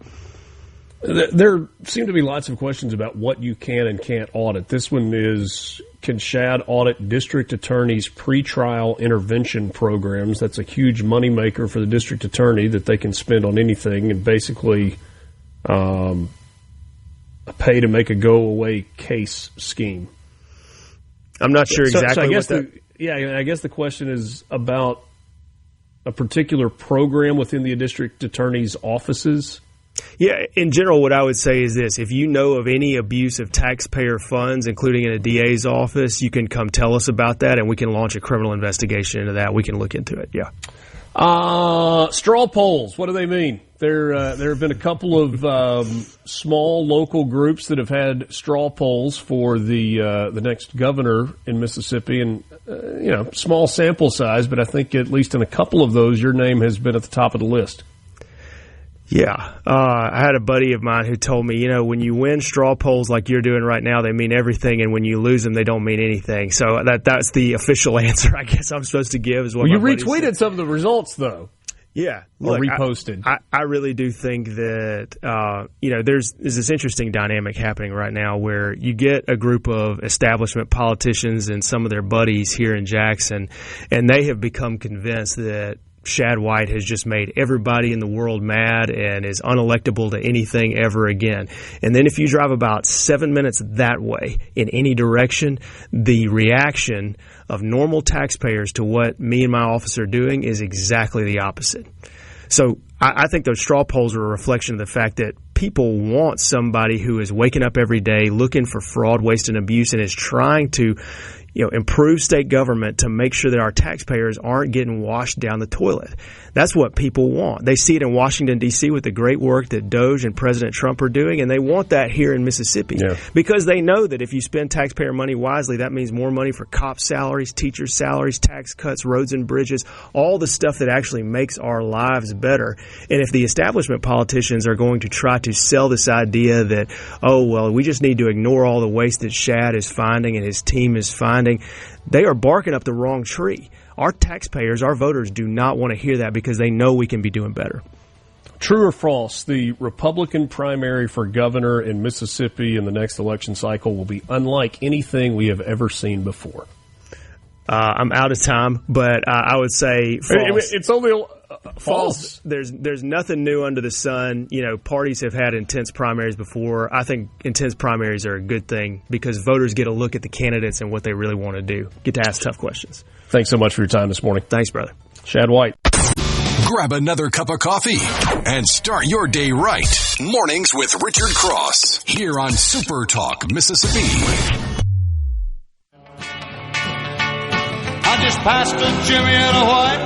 There seem to be lots of questions about what you can and can't audit. This one is, can Shad audit district attorneys' pretrial intervention programs? That's a huge moneymaker for the district attorney that they can spend on anything, and basically a pay to make a go-away case scheme. I'm not sure exactly so I guess what that... I guess the question is about a particular program within the district attorney's offices. Yeah, in general, what I would say is this. If you know of any abuse of taxpayer funds, including in a DA's office, you can come tell us about that, and we can launch a criminal investigation into that. We can look into it, yeah. Straw polls, what do they mean? There have been a couple of small local groups that have had straw polls for the next governor in Mississippi, and small sample size, but I think at least in a couple of those, your name has been at the top of the list. Yeah. I had a buddy of mine who told me, when you win straw polls like you're doing right now, they mean everything, and when you lose them, they don't mean anything. So that's the official answer I guess I'm supposed to give. Is what you retweeted some of the results, though. Yeah, or reposted. I really do think that there's this interesting dynamic happening right now where you get a group of establishment politicians and some of their buddies here in Jackson, and they have become convinced that Shad White has just made everybody in the world mad and is unelectable to anything ever again. And then if you drive about 7 minutes that way in any direction, the reaction of normal taxpayers to what me and my office are doing is exactly the opposite. So I think those straw polls are a reflection of the fact that people want somebody who is waking up every day looking for fraud, waste, and abuse and is trying to improve state government to make sure that our taxpayers aren't getting washed down the toilet. That's what people want. They see it in Washington, D.C. with the great work that Doge and President Trump are doing, and they want that here in Mississippi because they know that if you spend taxpayer money wisely, that means more money for cop salaries, teachers' salaries, tax cuts, roads and bridges, all the stuff that actually makes our lives better. And if the establishment politicians are going to try to sell this idea that, we just need to ignore all the waste that Shad is finding and his team is finding, they are barking up the wrong tree. Our taxpayers, our voters do not want to hear that because they know we can be doing better. True or false, the Republican primary for governor in Mississippi in the next election cycle will be unlike anything we have ever seen before? I'm out of time, but I would say false. It's only false. There's nothing new under the sun. Parties have had intense primaries before. I think intense primaries are a good thing because voters get a look at the candidates and what they really want to do. Get to ask tough questions. Thanks so much for your time this morning. Thanks, brother. Shad White. Grab another cup of coffee and start your day right. Mornings with Richard Cross here on Super Talk, Mississippi. I just passed a Jimmy and a White.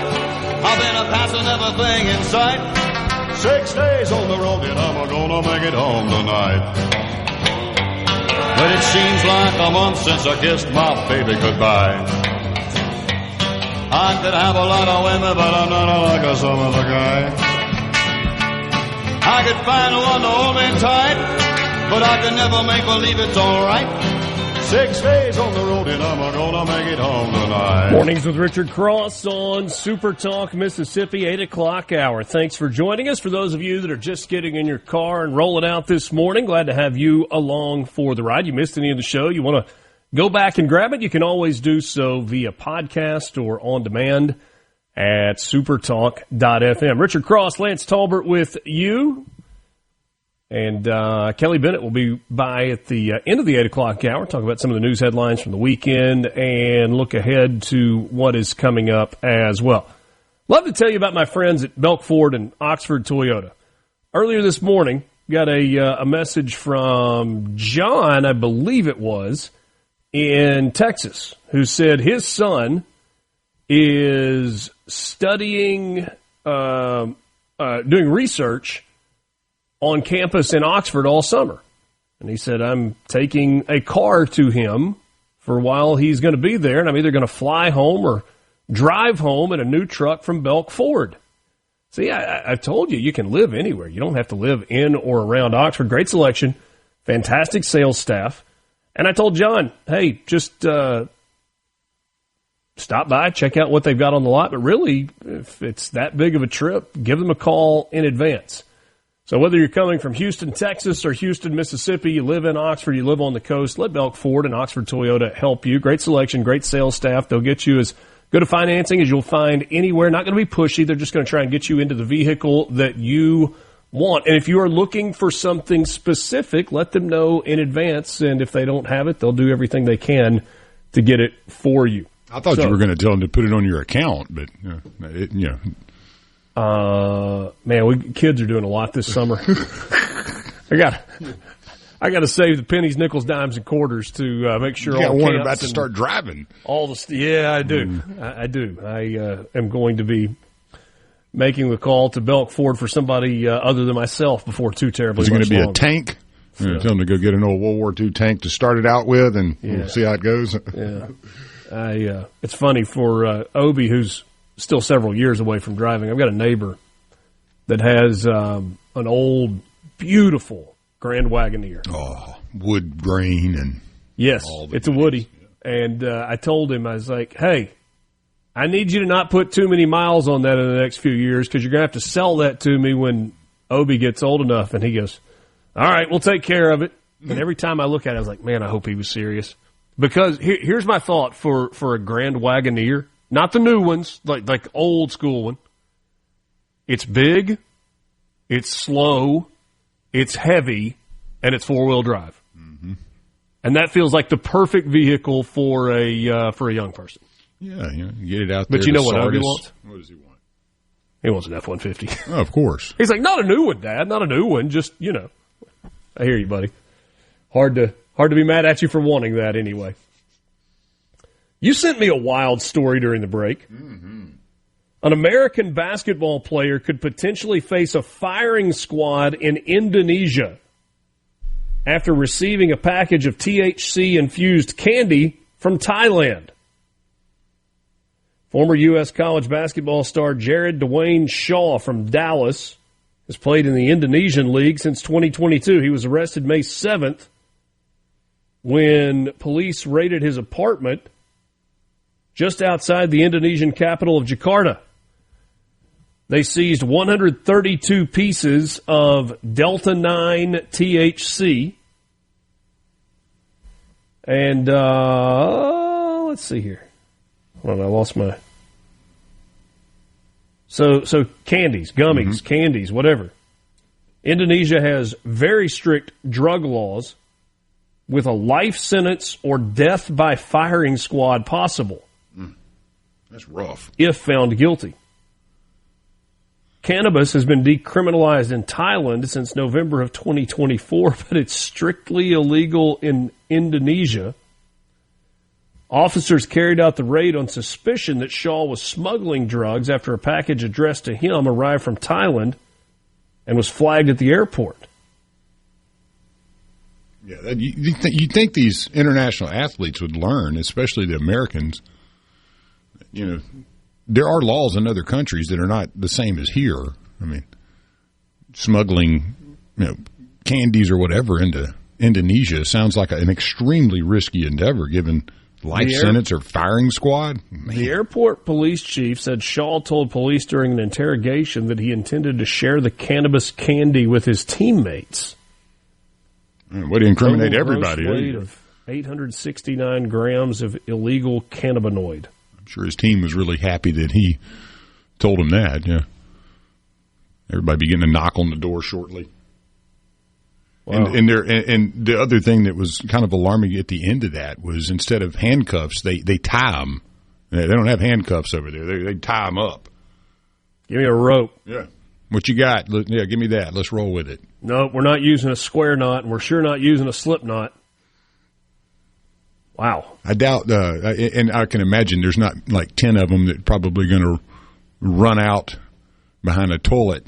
I've been a passing everything in sight. 6 days on the road and I'm gonna make it home tonight. But it seems like a month since I kissed my baby goodbye. I could have a lot of women, but I'm not like a some other guy. I could find one to hold me tight, but I could never make believe it's alright. 6 days on the road and I'm gonna make it home tonight. Mornings with Richard Cross on Super Talk Mississippi, 8 o'clock hour. Thanks for joining us. For those of you that are just getting in your car and rolling out this morning, glad to have you along for the ride. You missed any of the show, you want to go back and grab it, you can always do so via podcast or on demand at supertalk.fm. Richard Cross, Lance Talbert with you. And Kelly Bennett will be by at the end of the 8 o'clock hour, talk about some of the news headlines from the weekend and look ahead to what is coming up as well. Love to tell you about my friends at Belk Ford and Oxford Toyota. Earlier this morning, got a message from John, I believe it was, in Texas, who said his son is studying, doing research on campus in Oxford all summer. And he said, I'm taking a car to him for while he's going to be there, and I'm either going to fly home or drive home in a new truck from Belk Ford. See, I told you, you can live anywhere. You don't have to live in or around Oxford. Great selection, fantastic sales staff. And I told John, hey, just stop by, check out what they've got on the lot. But really, if it's that big of a trip, give them a call in advance. So whether you're coming from Houston, Texas, or Houston, Mississippi, you live in Oxford, you live on the coast, let Belk Ford and Oxford Toyota help you. Great selection, great sales staff. They'll get you as good a financing as you'll find anywhere. Not going to be pushy. They're just going to try and get you into the vehicle that you want. And if you are looking for something specific, let them know in advance. And if they don't have it, they'll do everything they can to get it for you. I thought you were going to tell them to put it on your account, but kids are doing a lot this summer. I got to save the pennies, nickels, dimes, and quarters to make sure. You got all one camps about to and start driving. All the yeah, I do. I do. I am going to be making the call to Belk Ford for somebody other than myself before too terribly. Is it going to be longer. A tank? Yeah. Tell them to go get an old World War II tank to start it out with, and we'll see how it goes. Yeah, it's funny for Obi, who's still several years away from driving. I've got a neighbor that has an old, beautiful Grand Wagoneer. Oh, wood grain and yes, it's a Woody. And I told him, I was like, hey, I need you to not put too many miles on that in the next few years because you're going to have to sell that to me when Obi gets old enough. And he goes, all right, we'll take care of it. And every time I look at it, I was like, man, I hope he was serious. Because here's my thought for a Grand Wagoneer. Not the new ones, like old school one. It's big, it's slow, it's heavy, and it's four-wheel drive. Mm-hmm. And that feels like the perfect vehicle for a young person. Yeah, get it out there. But you know what Obi wants? What does he want? He wants an F-150. Oh, of course. He's like, not a new one, Dad, not a new one. Just, I hear you, buddy. Hard to be mad at you for wanting that anyway. You sent me a wild story during the break. Mm-hmm. An American basketball player could potentially face a firing squad in Indonesia after receiving a package of THC-infused candy from Thailand. Former U.S. college basketball star Jared Dwayne Shaw from Dallas has played in the Indonesian League since 2022. He was arrested May 7th when police raided his apartment just outside the Indonesian capital of Jakarta. They seized 132 pieces of Delta-9 THC. And, let's see here. Hold on, I lost my... So candies, gummies, candies, whatever. Indonesia has very strict drug laws with a life sentence or death by firing squad possible. That's rough. If found guilty. Cannabis has been decriminalized in Thailand since November of 2024, but it's strictly illegal in Indonesia. Officers carried out the raid on suspicion that Shaw was smuggling drugs after a package addressed to him arrived from Thailand and was flagged at the airport. Yeah, you think these international athletes would learn, especially the Americans. There are laws in other countries that are not the same as here. I mean, smuggling, candies or whatever into Indonesia sounds like an extremely risky endeavor given life sentence or firing squad. Man. The airport police chief said Shaw told police during an interrogation that he intended to share the cannabis candy with his teammates. Way to incriminate everybody. Weight of 869 grams of illegal cannabinoid. I'm sure his team was really happy that he told him that. Yeah, everybody beginning to knock on the door shortly. Wow. And the other thing that was kind of alarming at the end of that was instead of handcuffs, they tie them. They don't have handcuffs over there. They tie them up. Give me a rope. Yeah. What you got? Yeah, give me that. Let's roll with it. No, we're not using a square knot, and we're sure not using a slip knot. Wow. I doubt, and I can imagine there's not like 10 of them that are probably going to run out behind a toilet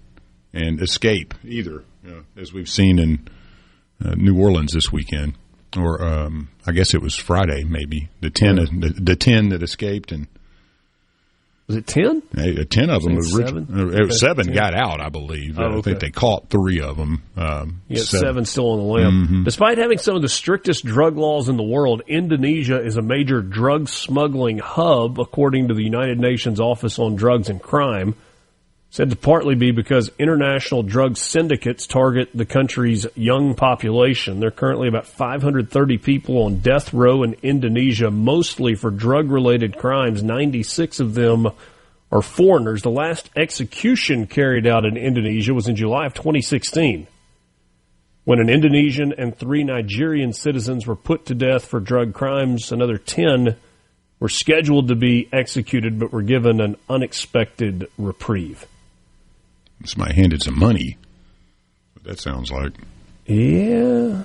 and escape either, as we've seen in New Orleans this weekend. Or I guess it was Friday, maybe. The 10 that escaped. And was it 10? 10 of them. Seven 10. Got out, I believe. Oh, okay. I think they caught 3 of them. Seven still on the lam. Mm-hmm. Despite having some of the strictest drug laws in the world, Indonesia is a major drug smuggling hub, according to the United Nations Office on Drugs and Crime. Said to partly be because international drug syndicates target the country's young population. There are currently about 530 people on death row in Indonesia, mostly for drug-related crimes. 96 of them are foreigners. The last execution carried out in Indonesia was in July of 2016, when an Indonesian and 3 Nigerian citizens were put to death for drug crimes. Another 10 were scheduled to be executed but were given an unexpected reprieve. Somebody handed some money. What that sounds like. Yeah.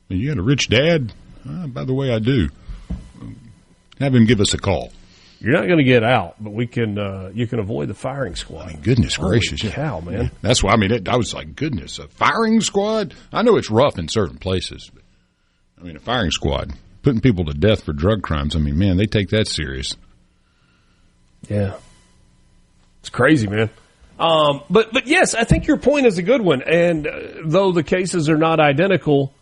You got a rich dad? By the way, I do. Have him give us a call. You're not going to get out, but we can. You can avoid the firing squad. I mean, goodness gracious. Holy cow, man. Yeah. That's why, I was like, goodness, a firing squad? I know it's rough in certain places, but, a firing squad, putting people to death for drug crimes, man, they take that serious. Yeah. It's crazy, man. But yes, I think your point is a good one. And though the cases are not identical,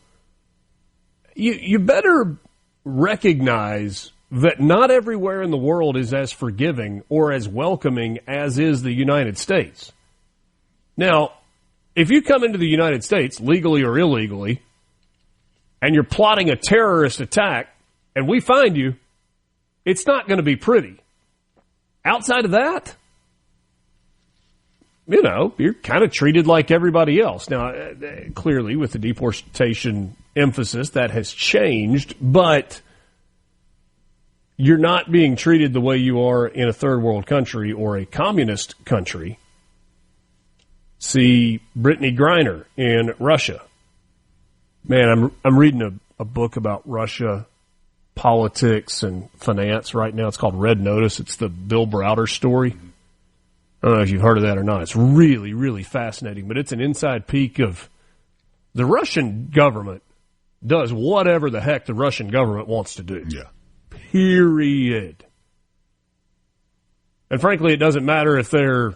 you better recognize that not everywhere in the world is as forgiving or as welcoming as is the United States. Now, if you come into the United States, legally or illegally, and you're plotting a terrorist attack, and we find you, it's not going to be pretty. Outside of that, you're kind of treated like everybody else. Now, clearly, with the deportation emphasis, that has changed, but you're not being treated the way you are in a third world country or a communist country. See Brittany Griner in Russia. Man, I'm reading a book about Russia politics and finance right now. It's called Red Notice. It's the Bill Browder story. I don't know if you've heard of that or not. It's really, really fascinating, but it's an inside peek of the Russian government does whatever the heck the Russian government wants to do. Yeah. Period. And frankly, it doesn't matter if they're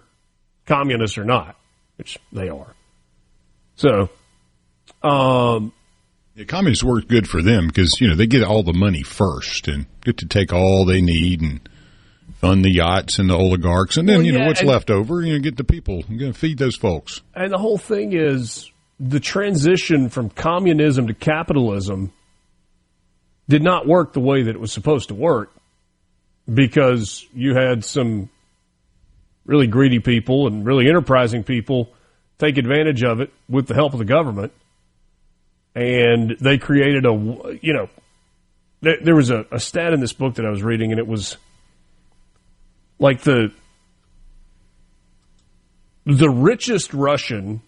communists or not, which they are. So, communists work good for them because, they get all the money first and get to take all they need and fund the yachts and the oligarchs. And then, what's left over, get the people. You're going to feed those folks. And the whole thing is the transition from communism to capitalism did not work the way that it was supposed to work because you had some really greedy people and really enterprising people take advantage of it with the help of the government. And they created there was a stat in this book that I was reading, and it was like the richest Russian,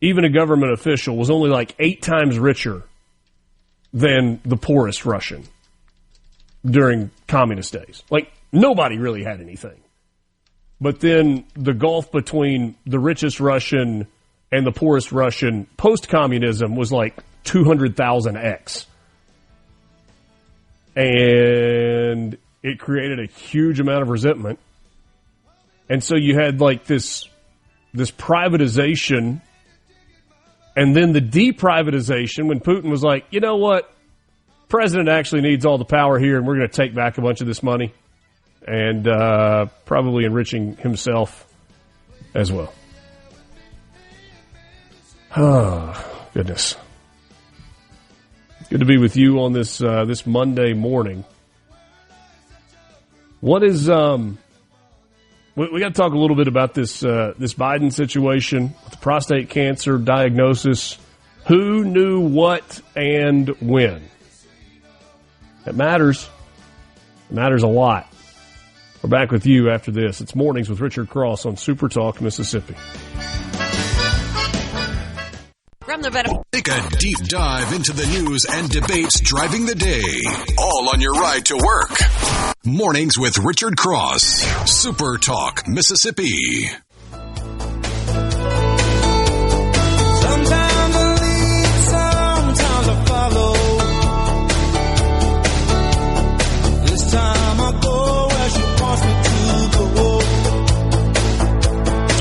even a government official, was only like 8 times richer than the poorest Russian during communist days. Like, nobody really had anything. But then the gulf between the richest Russian and the poorest Russian post-communism was like 200,000x. And it created a huge amount of resentment. And so you had like this privatization, and then the deprivatization when Putin was like, you know what? President actually needs all the power here, and we're going to take back a bunch of this money and probably enriching himself as well. Oh, goodness. Good to be with you on this this Monday morning. What is we got to talk a little bit about this this Biden situation with the prostate cancer diagnosis. Who knew what and when? It matters. It matters a lot. We're back with you after this. It's Mornings with Richard Cross on SuperTalk, Mississippi. From the Bennett. Take a deep dive into the news and debates driving the day. All on your ride to work. Mornings with Richard Cross. SuperTalk, Mississippi. Sometimes I lead, sometimes I follow. This time I go where she wants me to go.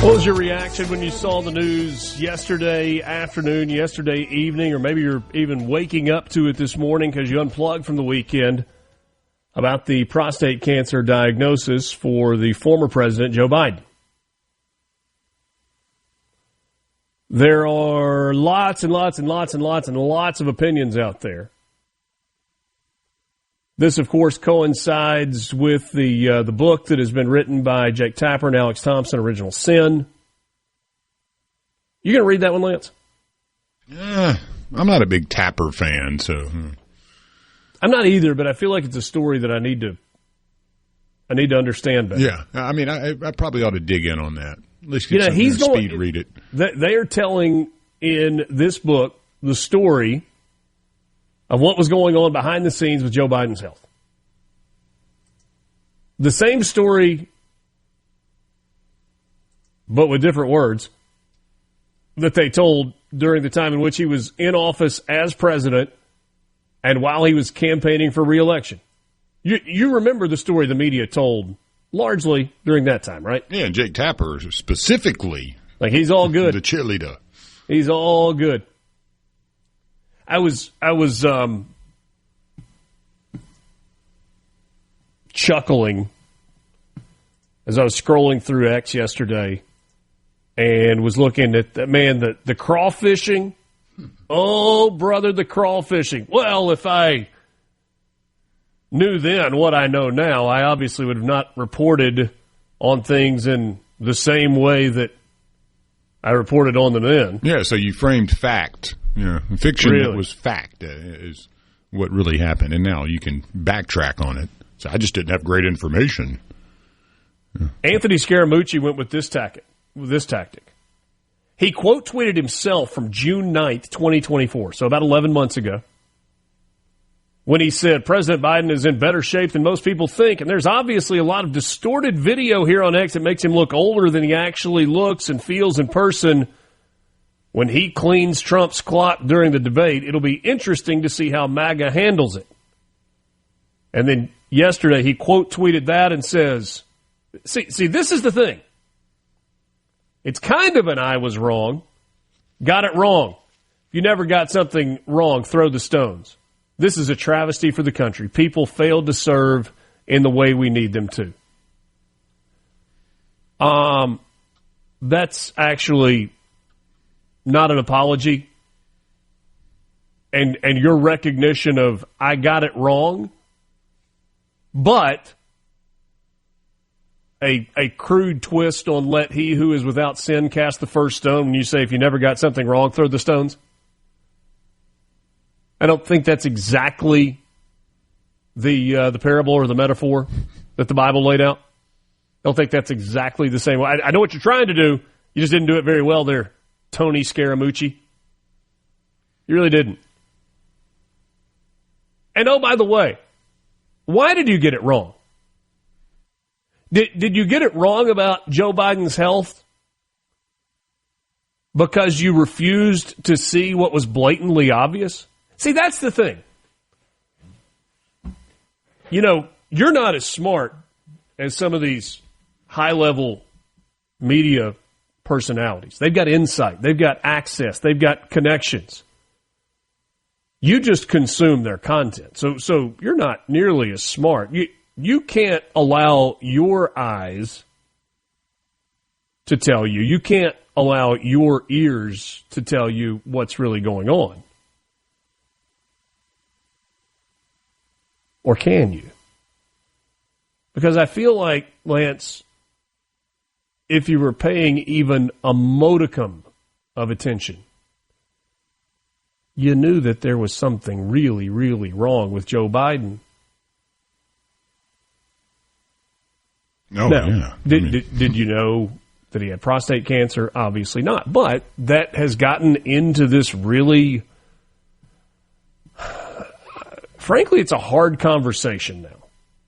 What was your reaction when you saw the news yesterday afternoon, yesterday evening, or maybe you're even waking up to it this morning because you unplugged from the weekend about the prostate cancer diagnosis for the former president, Joe Biden? There are lots and lots and lots and lots and lots of opinions out there. This, of course, coincides with the book that has been written by Jake Tapper and Alex Thompson, Original Sin. You going to read that one, Lance? I'm not a big Tapper fan, so. I'm not either, but I feel like it's a story that I need to understand better. Yeah, I mean, I probably ought to dig in on that. Let's get speed read it. They are telling in this book the story of what was going on behind the scenes with Joe Biden's health. The same story, but with different words, that they told during the time in which he was in office as president and while he was campaigning for re-election. You remember the story the media told largely during that time, right? Yeah, and Jake Tapper specifically. Like, he's all good. The cheerleader. He's all good. I was chuckling as I was scrolling through X yesterday and was looking at, the crawfishing. Oh, brother, the crawfishing. Well, if I knew then what I know now, I obviously would have not reported on things in the same way that I reported on them then. Yeah, so you framed fact. Fiction Really? that was fact is what really happened, and now you can backtrack on it. So I just didn't have great information. Anthony Scaramucci went with this tactic. He quote tweeted himself from June 9th, 2024, so about 11 months ago, when he said President Biden is in better shape than most people think, and there's obviously a lot of distorted video here on X that makes him look older than he actually looks and feels in person. When he cleans Trump's clock during the debate, it'll be interesting to see how MAGA handles it. And then yesterday he quote tweeted that and says, see, this is the thing. It's kind of an I was wrong. Got it wrong. If you never got something wrong, throw the stones. This is a travesty for the country. People failed to serve in the way we need them to. That's actually not an apology. And your recognition of I got it wrong, but a crude twist on let he who is without sin cast the first stone when you say if you never got something wrong, throw the stones. I don't think that's exactly the parable or the metaphor that the Bible laid out. I don't think that's exactly the same way. I know what you're trying to do. You just didn't do it very well there, Tony Scaramucci. You really didn't. And oh, by the way, why did you get it wrong? Did you get it wrong about Joe Biden's health because you refused to see what was blatantly obvious? See, that's the thing. You're not as smart as some of these high-level media personalities. They've got insight. They've got access. They've got connections. You just consume their content. So you're not nearly as smart. You can't allow your eyes to tell you. You can't allow your ears to tell you what's really going on. Or can you? Because I feel like, Lance, if you were paying even a modicum of attention, you knew that there was something really, really wrong with Joe Biden. No, now, yeah. Did you know that he had prostate cancer? Obviously not. But that has gotten into this really, frankly, it's a hard conversation now,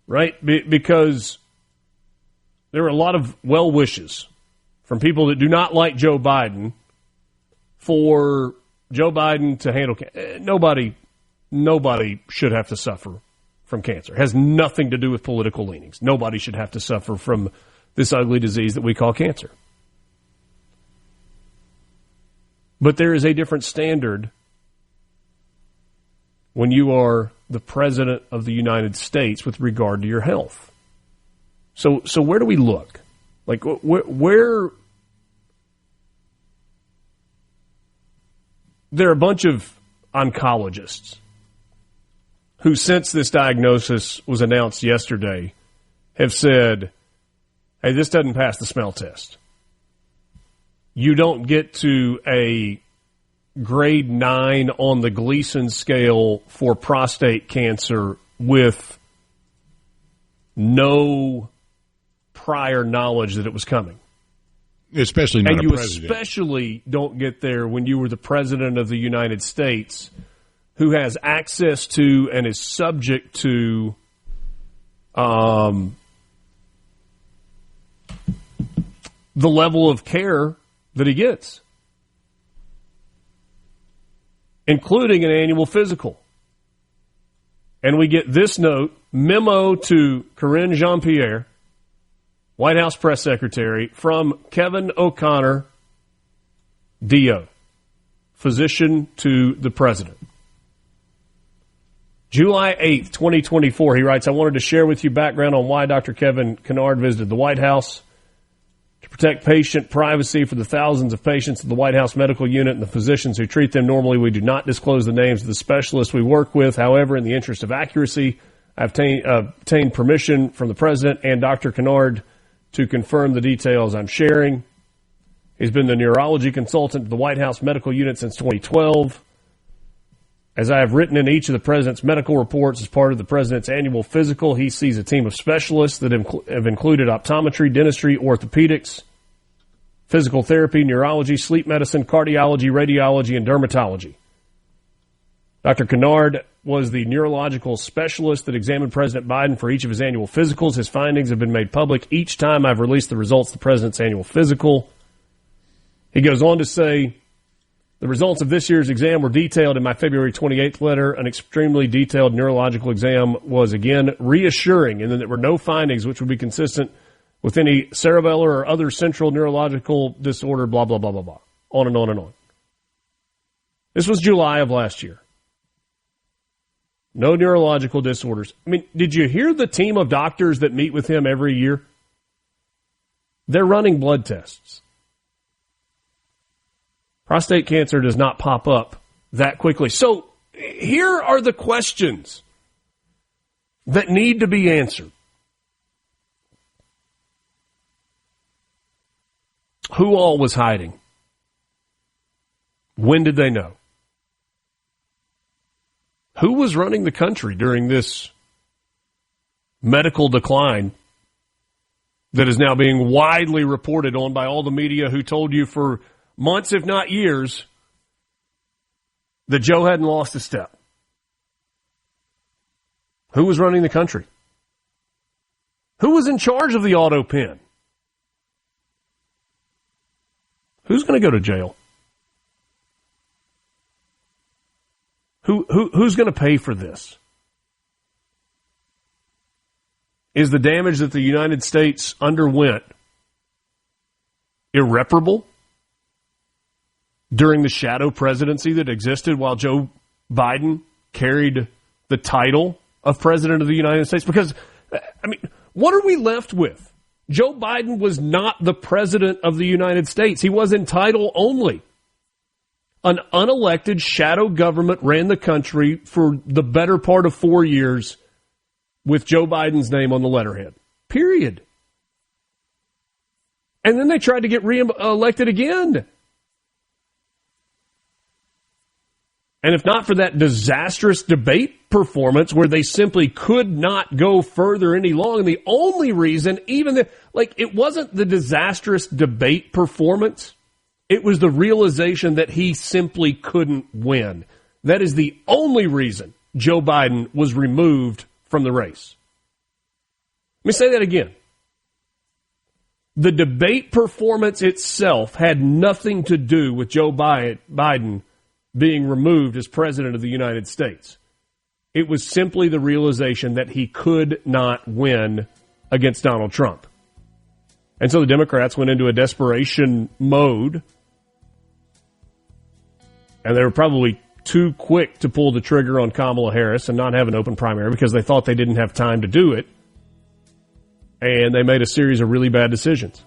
right? Because there are a lot of well wishes from people that do not like Joe Biden for Joe Biden to handle cancer. Nobody should have to suffer from cancer. It has nothing to do with political leanings. Nobody should have to suffer from this ugly disease that we call cancer. But there is a different standard when you are the President of the United States with regard to your health. So where do we look? Like, where there are a bunch of oncologists who, since this diagnosis was announced yesterday, have said, hey, this doesn't pass the smell test. You don't get to a grade 9 on the Gleason scale for prostate cancer with no prior knowledge that it was coming. Especially not and a you president. especially don't get there when you were the President of the United States, who has access to and is subject to the level of care that he gets, including an annual physical. And we get this note, memo to Karine Jean-Pierre, White House press secretary, from Kevin O'Connor, DO, physician to the president. July 8th, 2024, he writes, I wanted to share with you background on why Dr. Kevin Kennard visited the White House. To protect patient privacy for the thousands of patients at the White House medical unit and the physicians who treat them, normally we do not disclose the names of the specialists we work with. However, in the interest of accuracy, I've obtained permission from the President and Dr. Kennard to confirm the details I'm sharing. He's been the neurology consultant at the White House medical unit since 2012. As I have written in each of the President's medical reports as part of the President's annual physical, he sees a team of specialists that have included optometry, dentistry, orthopedics, physical therapy, neurology, sleep medicine, cardiology, radiology, and dermatology. Dr. Kennard was the neurological specialist that examined President Biden for each of his annual physicals. His findings have been made public each time I've released the results of the President's annual physical. He goes on to say, the results of this year's exam were detailed in my February 28th letter. An extremely detailed neurological exam was, again, reassuring in that there were no findings which would be consistent with any cerebellar or other central neurological disorder, blah, blah, blah, blah, blah. On and on and on. This was July of last year. No neurological disorders. I mean, did you hear the team of doctors that meet with him every year? They're running blood tests. Prostate cancer does not pop up that quickly. So here are the questions that need to be answered. Who all was hiding? When did they know? Who was running the country during this medical decline that is now being widely reported on by all the media who told you for months, if not years, that Joe hadn't lost a step? Who was running the country? Who was in charge of the auto pen? Who's going to go to jail? Who's going to pay for this? Is the damage that the United States underwent irreparable during the shadow presidency that existed while Joe Biden carried the title of President of the United States? Because, I mean, what are we left with? Joe Biden was not the President of the United States. He was in title only. An unelected shadow government ran the country for the better part of 4 years with Joe Biden's name on the letterhead. Period. And then they tried to get re-elected again. And if not for that disastrous debate performance where they simply could not go further any longer, the only reason, it wasn't the disastrous debate performance. It was the realization that he simply couldn't win. That is the only reason Joe Biden was removed from the race. Let me say that again. The debate performance itself had nothing to do with Joe Biden being removed as President of the United States. It was simply the realization that he could not win against Donald Trump. And so the Democrats went into a desperation mode, and they were probably too quick to pull the trigger on Kamala Harris and not have an open primary because they thought they didn't have time to do it, and they made a series of really bad decisions.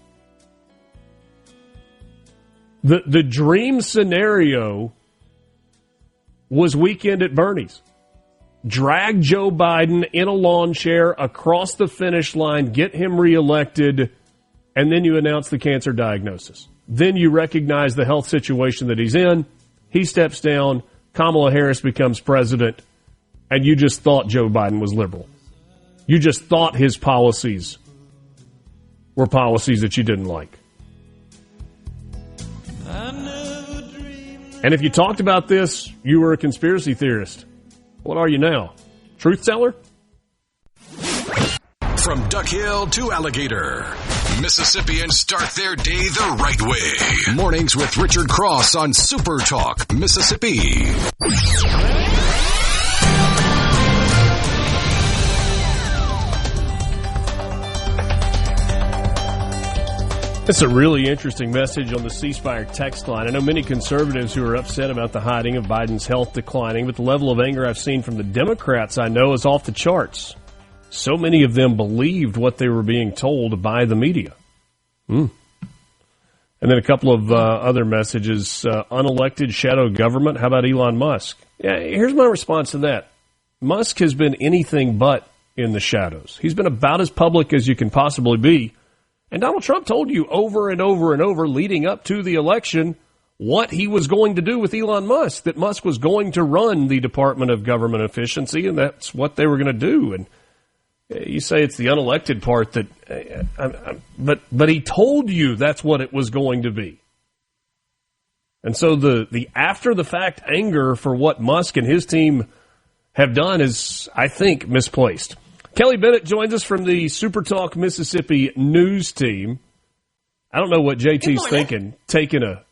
The dream scenario was Weekend at Bernie's. Drag Joe Biden in a lawn chair across the finish line, get him reelected, and then you announce the cancer diagnosis. Then you recognize the health situation that he's in. He steps down. Kamala Harris becomes president. And you just thought Joe Biden was liberal. You just thought his policies were policies that you didn't like. And if you talked about this, you were a conspiracy theorist. What are you now? Truth teller? From Duck Hill to Alligator, Mississippians start their day the right way. Mornings with Richard Cross on Super Talk, Mississippi. That's a really interesting message on the ceasefire text line. I know many conservatives who are upset about the hiding of Biden's health declining, but the level of anger I've seen from the Democrats I know is off the charts. So many of them believed what they were being told by the media. And then a couple of other messages. Unelected shadow government. How about Elon Musk? Yeah, here's my response to that. Musk has been anything but in the shadows. He's been about as public as you can possibly be. And Donald Trump told you over and over and over leading up to the election what he was going to do with Elon Musk, that Musk was going to run the Department of Government Efficiency, and that's what they were going to do. And you say it's the unelected part that, but he told you that's what it was going to be. And so the after the fact anger for what Musk and his team have done is, I think, misplaced. Kelly Bennett joins us from the SuperTalk Mississippi news team. I don't know what JT's thinking, taking a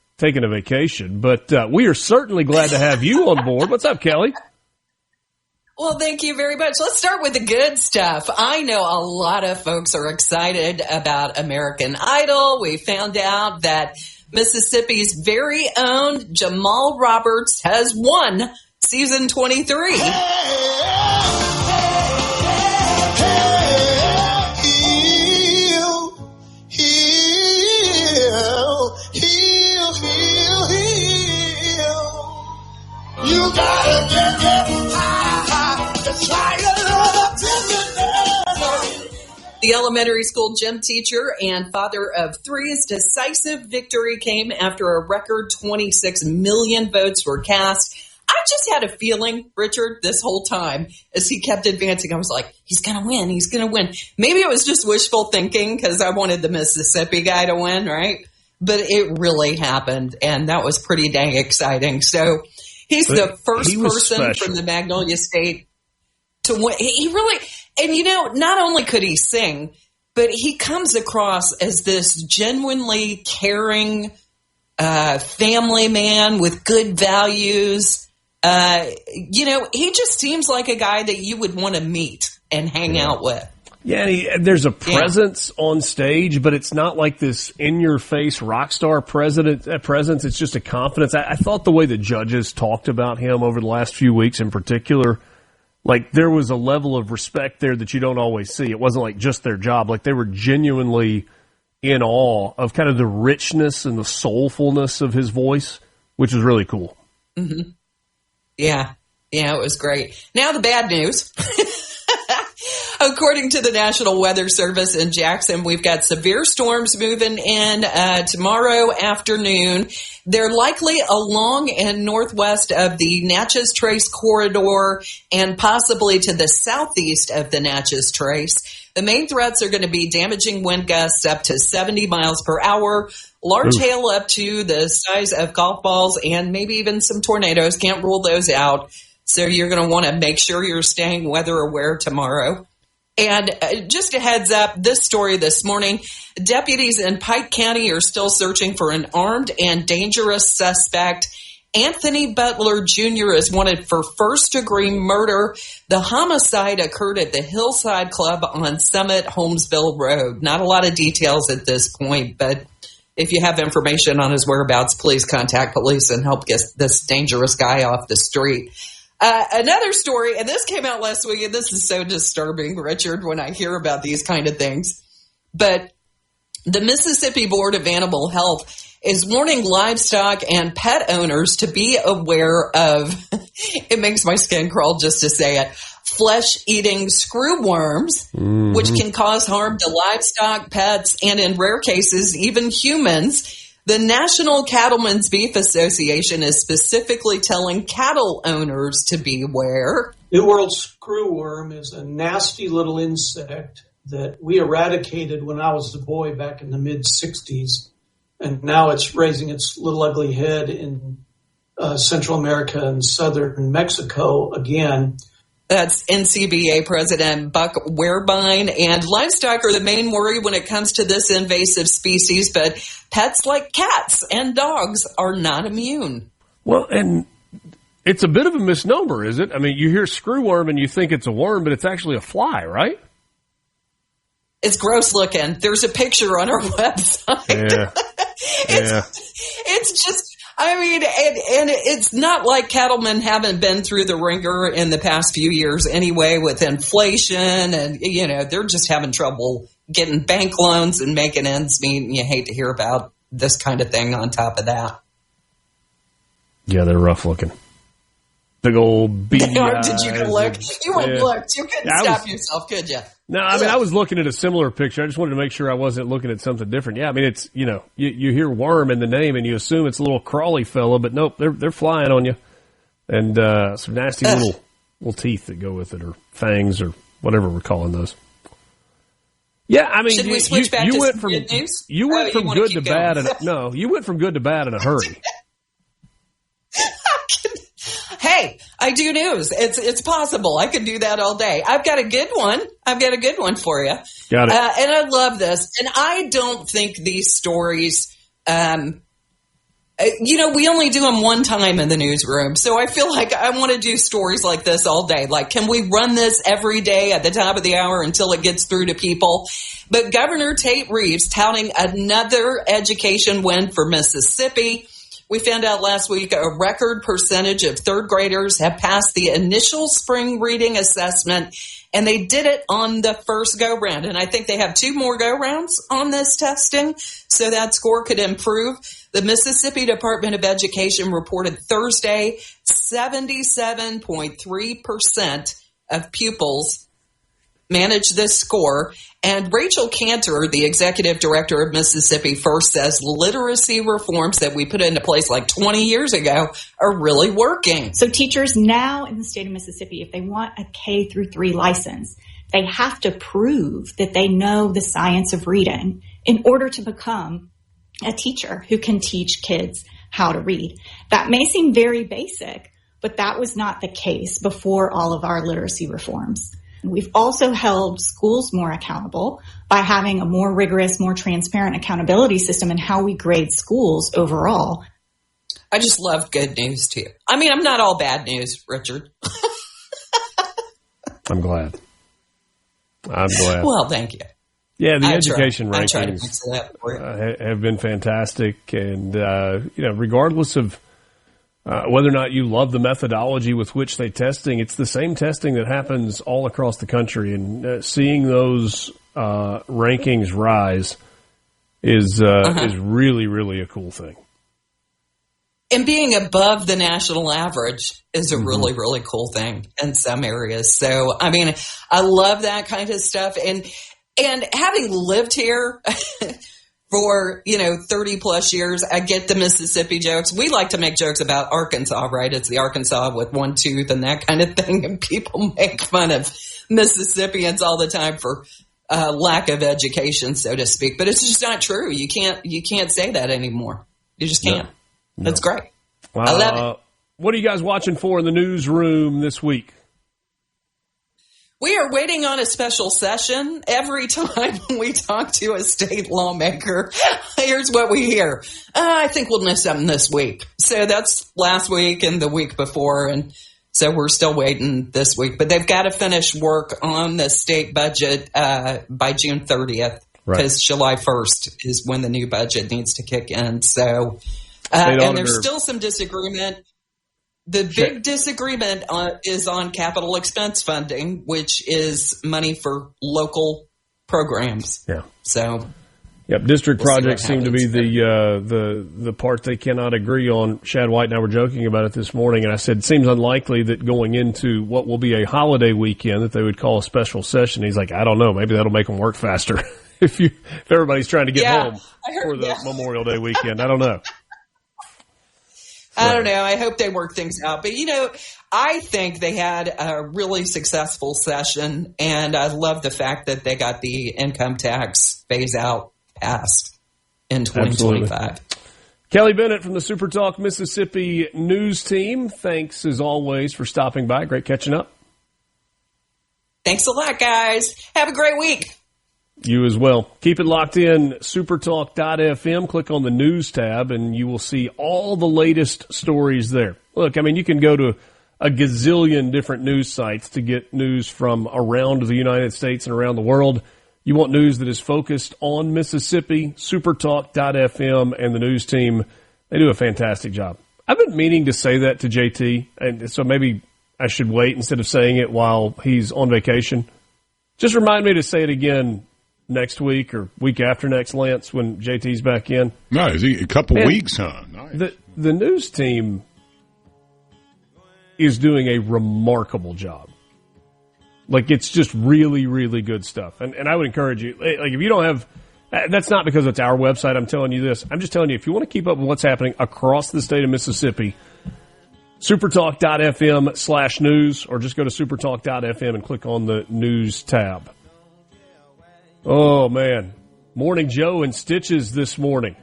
vacation, but we are certainly glad to have you on board. What's up, Kelly? Well, thank you very much. Let's start with the good stuff. I know a lot of folks are excited about American Idol. We found out that Mississippi's very own Jamal Roberts has won season 23. You gotta get The elementary school gym teacher and father of three's decisive victory came after a record 26 million votes were cast. I just had a feeling, Richard, this whole time as he kept advancing, I was like, he's going to win. He's going to win. Maybe it was just wishful thinking because I wanted the Mississippi guy to win, right? But it really happened, and that was pretty dang exciting. So he's the first person from the Magnolia State to win. He really, and not only could he sing, but he comes across as this genuinely caring family man with good values. He just seems like a guy that you would want to meet and hang out with. Yeah, there's a presence on stage, but it's not like this in-your-face rock star presence. It's just a confidence. I thought the way the judges talked about him over the last few weeks in particular, like there was a level of respect there that you don't always see. It wasn't like just their job. Like they were genuinely in awe of kind of the richness and the soulfulness of his voice, which was really cool. Mm-hmm. Yeah, it was great. Now the bad news. According to the National Weather Service in Jackson, we've got severe storms moving in tomorrow afternoon. They're likely along and northwest of the Natchez Trace corridor and possibly to the southeast of the Natchez Trace. The main threats are going to be damaging wind gusts up to 70 miles per hour, large hail up to the size of golf balls, and maybe even some tornadoes. Can't rule those out. So you're going to want to make sure you're staying weather aware tomorrow. And just a heads up, this story this morning, deputies in Pike County are still searching for an armed and dangerous suspect. Anthony Butler Jr. is wanted for first-degree murder. The homicide occurred at the Hillside Club on Summit Holmesville Road. Not a lot of details at this point, but if you have information on his whereabouts, please contact police and help get this dangerous guy off the street. Another story, and this came out last week, and this is so disturbing, Richard, when I hear about these kind of things. But the Mississippi Board of Animal Health is warning livestock and pet owners to be aware of, it makes my skin crawl just to say it, flesh-eating screwworms, which can cause harm to livestock, pets, and in rare cases, even humans. The National Cattlemen's Beef Association is specifically telling cattle owners to beware. New World screwworm is a nasty little insect that we eradicated when I was a boy back in the mid-'60s. And now it's raising its little ugly head in Central America and southern Mexico again. That's NCBA President Buck Werbine. And livestock are the main worry when it comes to this invasive species, but pets like cats and dogs are not immune. Well, and it's a bit of a misnomer, is it? I mean, you hear screwworm and you think it's a worm, but it's actually a fly, right? It's gross looking. There's a picture on our website. Yeah. It's just, I mean, and it's not like cattlemen haven't been through the ringer in the past few years anyway with inflation, and, you know, they're just having trouble getting bank loans and making ends meet, and you hate to hear about this kind of thing on top of that. Yeah, they're rough looking. Big old beady eyes. Did you go look? You went and looked. You couldn't stop yourself, could you? No, I mean, I was looking at a similar picture. I just wanted to make sure I wasn't looking at something different. Yeah, I mean, it's, you know, you hear worm in the name and you assume it's a little crawly fella, but nope, they're flying on you. And some nasty little teeth that go with it, or fangs, or whatever we're calling those. Yeah, I mean, should we switch back to went from good news? You went from good to bad. You went from good to bad in a hurry. Hey, I do news. It's possible. I could do that all day. I've got a good one for you. Got it. And I love this. And I don't think these stories, you know, we only do them one time in the newsroom. So I feel like I want to do stories like this all day. Like, can we run this every day at the top of the hour until it gets through to people? But Governor Tate Reeves touting another education win for Mississippi. We found out last week a record percentage of third graders have passed the initial spring reading assessment, and they did it on the first go round. And I think they have 2 more go rounds on this testing, so that score could improve. The Mississippi Department of Education reported Thursday 77.3% of pupils managed this score. And Rachel Cantor, the executive director of Mississippi First, says literacy reforms that we put into place like 20 years ago are really working. So teachers now in the state of Mississippi, if they want a K through 3 license, they have to prove that they know the science of reading in order to become a teacher who can teach kids how to read. That may seem very basic, but that was not the case before all of our literacy reforms. We've also held schools more accountable by having a more rigorous, more transparent accountability system in how we grade schools overall. I just love good news too. I mean, I'm not all bad news, Richard. I'm glad. Well, thank you. Yeah, the education rankings have been fantastic. And, you know, regardless of whether or not you love the methodology with which they're testing, it's the same testing that happens all across the country. And seeing those rankings rise is really, really a cool thing. And being above the national average is a really, really cool thing in some areas. So, I mean, I love that kind of stuff. And having lived here for, 30 plus years, I get the Mississippi jokes. We like to make jokes about Arkansas, right? It's the Arkansas with one tooth and that kind of thing. And people make fun of Mississippians all the time for lack of education, so to speak. But it's just not true. You can't say that anymore. You just can't. No. That's great. I love it. What are you guys watching for in the newsroom this week? We are waiting on a special session. Every time we talk to a state lawmaker, here's what we hear. I think we'll know something this week. So that's last week and the week before. And so we're still waiting this week. But they've got to finish work on the state budget by June 30th. Because July 1st is when the new budget needs to kick in. So, and there's still some disagreement. The big disagreement is on capital expense funding, which is money for local programs. Yeah. So, district projects seem to be the part they cannot agree on. Shad White and I were joking about it this morning, and I said it seems unlikely that going into what will be a holiday weekend that they would call a special session. He's like, I don't know, maybe that'll make them work faster if everybody's trying to get home for the Memorial Day weekend. I don't know. I don't know. I hope they work things out. But, I think they had a really successful session, and I love the fact that they got the income tax phase out passed in 2025. Absolutely. Kelly Bennett from the SuperTalk Mississippi news team, thanks as always for stopping by. Great catching up. Thanks a lot, guys. Have a great week. You as well. Keep it locked in, supertalk.fm. Click on the news tab, and you will see all the latest stories there. Look, I mean, you can go to a gazillion different news sites to get news from around the United States and around the world. You want news that is focused on Mississippi, SuperTalk.fm and the news team, they do a fantastic job. I've been meaning to say that to JT, and so maybe I should wait instead of saying it while he's on vacation. Just remind me to say it again next week or week after next, Lance, when JT's back in. No, is he a couple weeks, huh? Nice. The news team is doing a remarkable job. Like, it's just really, really good stuff. And I would encourage you, like, if you don't have, that's not because it's our website, I'm telling you this. I'm just telling you, if you want to keep up with what's happening across the state of Mississippi, supertalk.fm/news, or just go to supertalk.fm and click on the news tab. Oh, man. Morning Joe and Stitches this morning.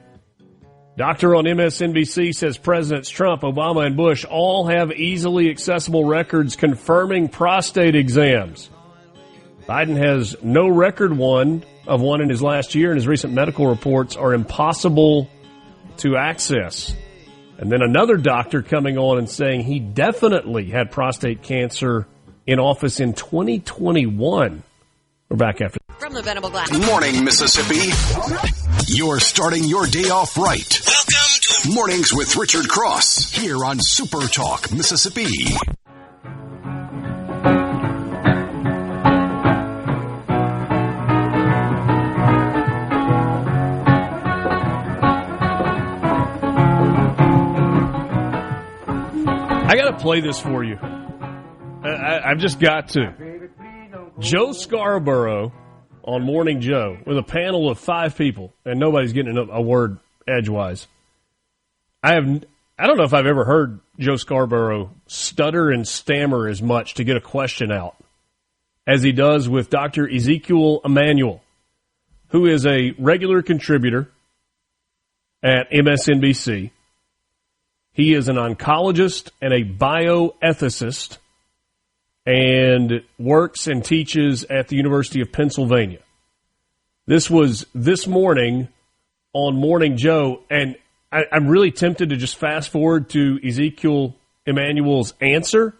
Doctor on MSNBC says Presidents Trump, Obama, and Bush all have easily accessible records confirming prostate exams. Biden has no record of one in his last year, and his recent medical reports are impossible to access. And then another doctor coming on and saying he definitely had prostate cancer in office in 2021. We're back after. From the Venable Glass. Morning, Mississippi. You're starting your day off right. Welcome to Mornings with Richard Cross here on Super Talk, Mississippi. I got to play this for you. I've just got to. Joe Scarborough on Morning Joe with a panel of 5 people, and nobody's getting a word edgewise. I don't know if I've ever heard Joe Scarborough stutter and stammer as much to get a question out as he does with Dr. Ezekiel Emanuel, who is a regular contributor at MSNBC. He is an oncologist and a bioethicist and works and teaches at the University of Pennsylvania. This was this morning on Morning Joe, and I'm really tempted to just fast forward to Ezekiel Emanuel's answer,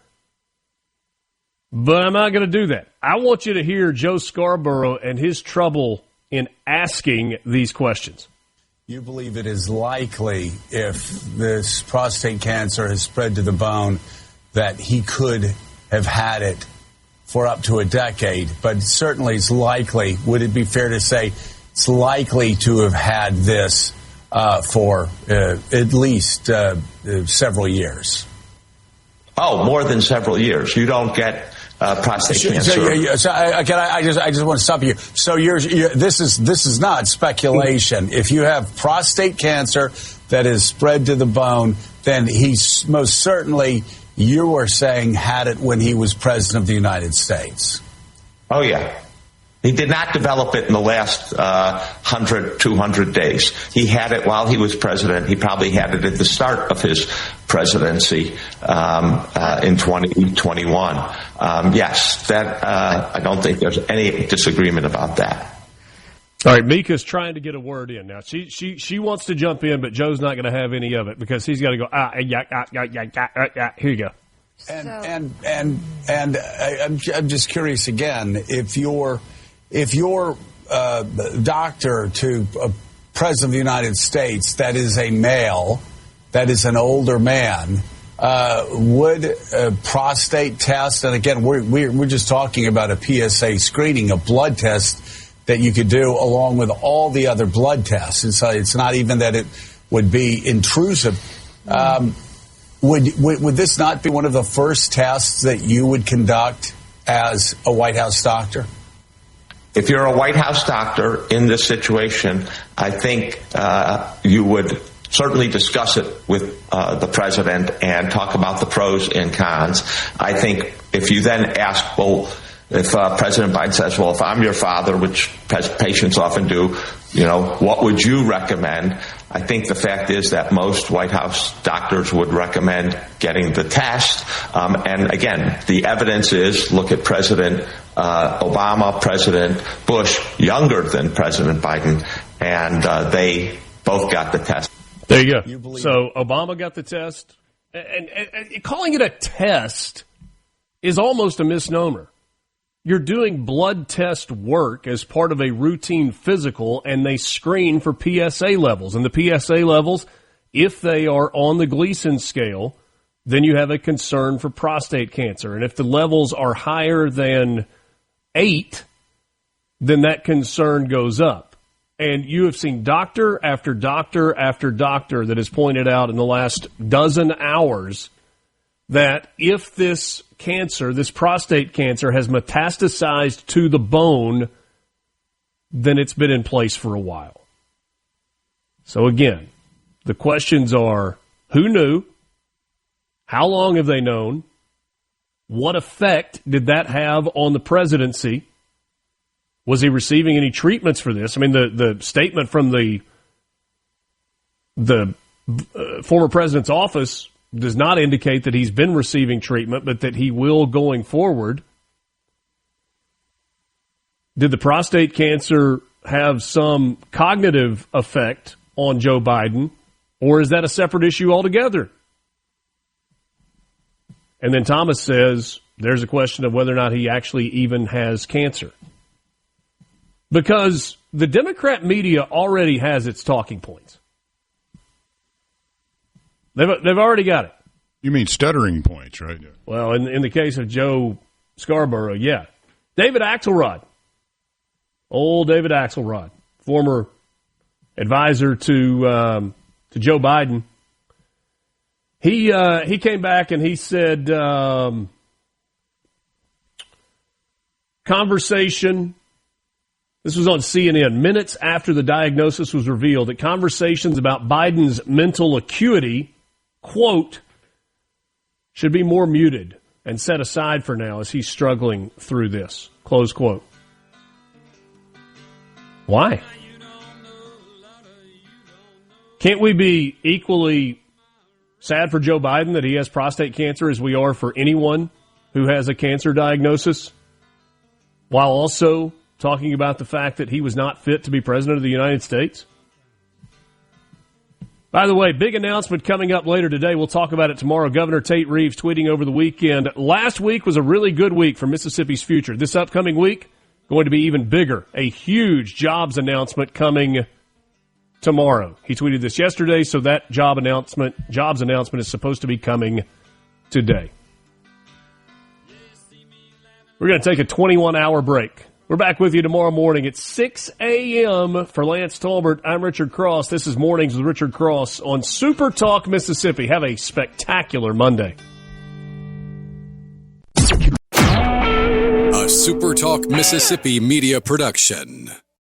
but I'm not going to do that. I want you to hear Joe Scarborough and his trouble in asking these questions. You believe it is likely, if this prostate cancer has spread to the bone, that he could have had it for up to a decade, but certainly it's likely. Would it be fair to say it's likely to have had this for at least several years? Oh, more than several years. You don't get prostate cancer. So I just want to stop you. So this is not speculation. If you have prostate cancer that is spread to the bone, then he's most certainly, you are saying, had it when he was president of the United States. Oh, yeah. He did not develop it in the last 100, 200 days. He had it while he was president. He probably had it at the start of his presidency in 2021. Yes, that I don't think there's any disagreement about that. All right, Mika's trying to get a word in now. She wants to jump in, but Joe's not going to have any of it because he's got to go. Here you go. And I'm just curious again, if your doctor to a president of the United States that is a male, that is an older man, would a prostate test, and again we're just talking about a PSA screening, a blood test that you could do along with all the other blood tests, and so it's not even that it would be intrusive. Would this not be one of the first tests that you would conduct as a White House doctor? If you're a White House doctor in this situation, I think you would certainly discuss it with the president and talk about the pros and cons. I think if you then ask, well, if President Biden says, well, if I'm your father, which patients often do, what would you recommend? I think the fact is that most White House doctors would recommend getting the test. And again, the evidence is, look at President Obama, President Bush, younger than President Biden, and they both got the test. There you go. So Obama got the test. And calling it a test is almost a misnomer. you're doing blood test work as part of a routine physical, and they screen for PSA levels. And the PSA levels, if they are on the Gleason scale, then you have a concern for prostate cancer. And if the levels are higher than 8, then that concern goes up. And you have seen doctor after doctor after doctor that has pointed out in the last dozen hours that if this cancer, this prostate cancer, has metastasized to the bone, then it's been in place for a while. So again, the questions are, who knew? How long have they known? What effect did that have on the presidency? Was he receiving any treatments for this? I mean, the statement from the former president's office does not indicate that he's been receiving treatment, but that he will going forward. Did the prostate cancer have some cognitive effect on Joe Biden, or is that a separate issue altogether? And then Thomas says there's a question of whether or not he actually even has cancer. Because the Democrat media already has its talking points. They've already got it. You mean stuttering points, right? Well, in the case of Joe Scarborough, yeah. David Axelrod. Old David Axelrod, former advisor to Joe Biden. He came back and he said conversation. This was on CNN. Minutes after the diagnosis was revealed, that conversations about Biden's mental acuity, quote, should be more muted and set aside for now as he's struggling through this, close quote. Why? Can't we be equally sad for Joe Biden that he has prostate cancer as we are for anyone who has a cancer diagnosis, while also talking about the fact that he was not fit to be president of the United States? By the way, big announcement coming up later today. We'll talk about it tomorrow. Governor Tate Reeves tweeting over the weekend. Last week was a really good week for Mississippi's future. This upcoming week, going to be even bigger. A huge jobs announcement coming tomorrow. He tweeted this yesterday, so that jobs announcement is supposed to be coming today. We're going to take a 21-hour break. We're back with you tomorrow morning at 6 a.m. For Lance Talbert, I'm Richard Cross. This is Mornings with Richard Cross on SuperTalk Mississippi. Have a spectacular Monday. A SuperTalk Mississippi media production.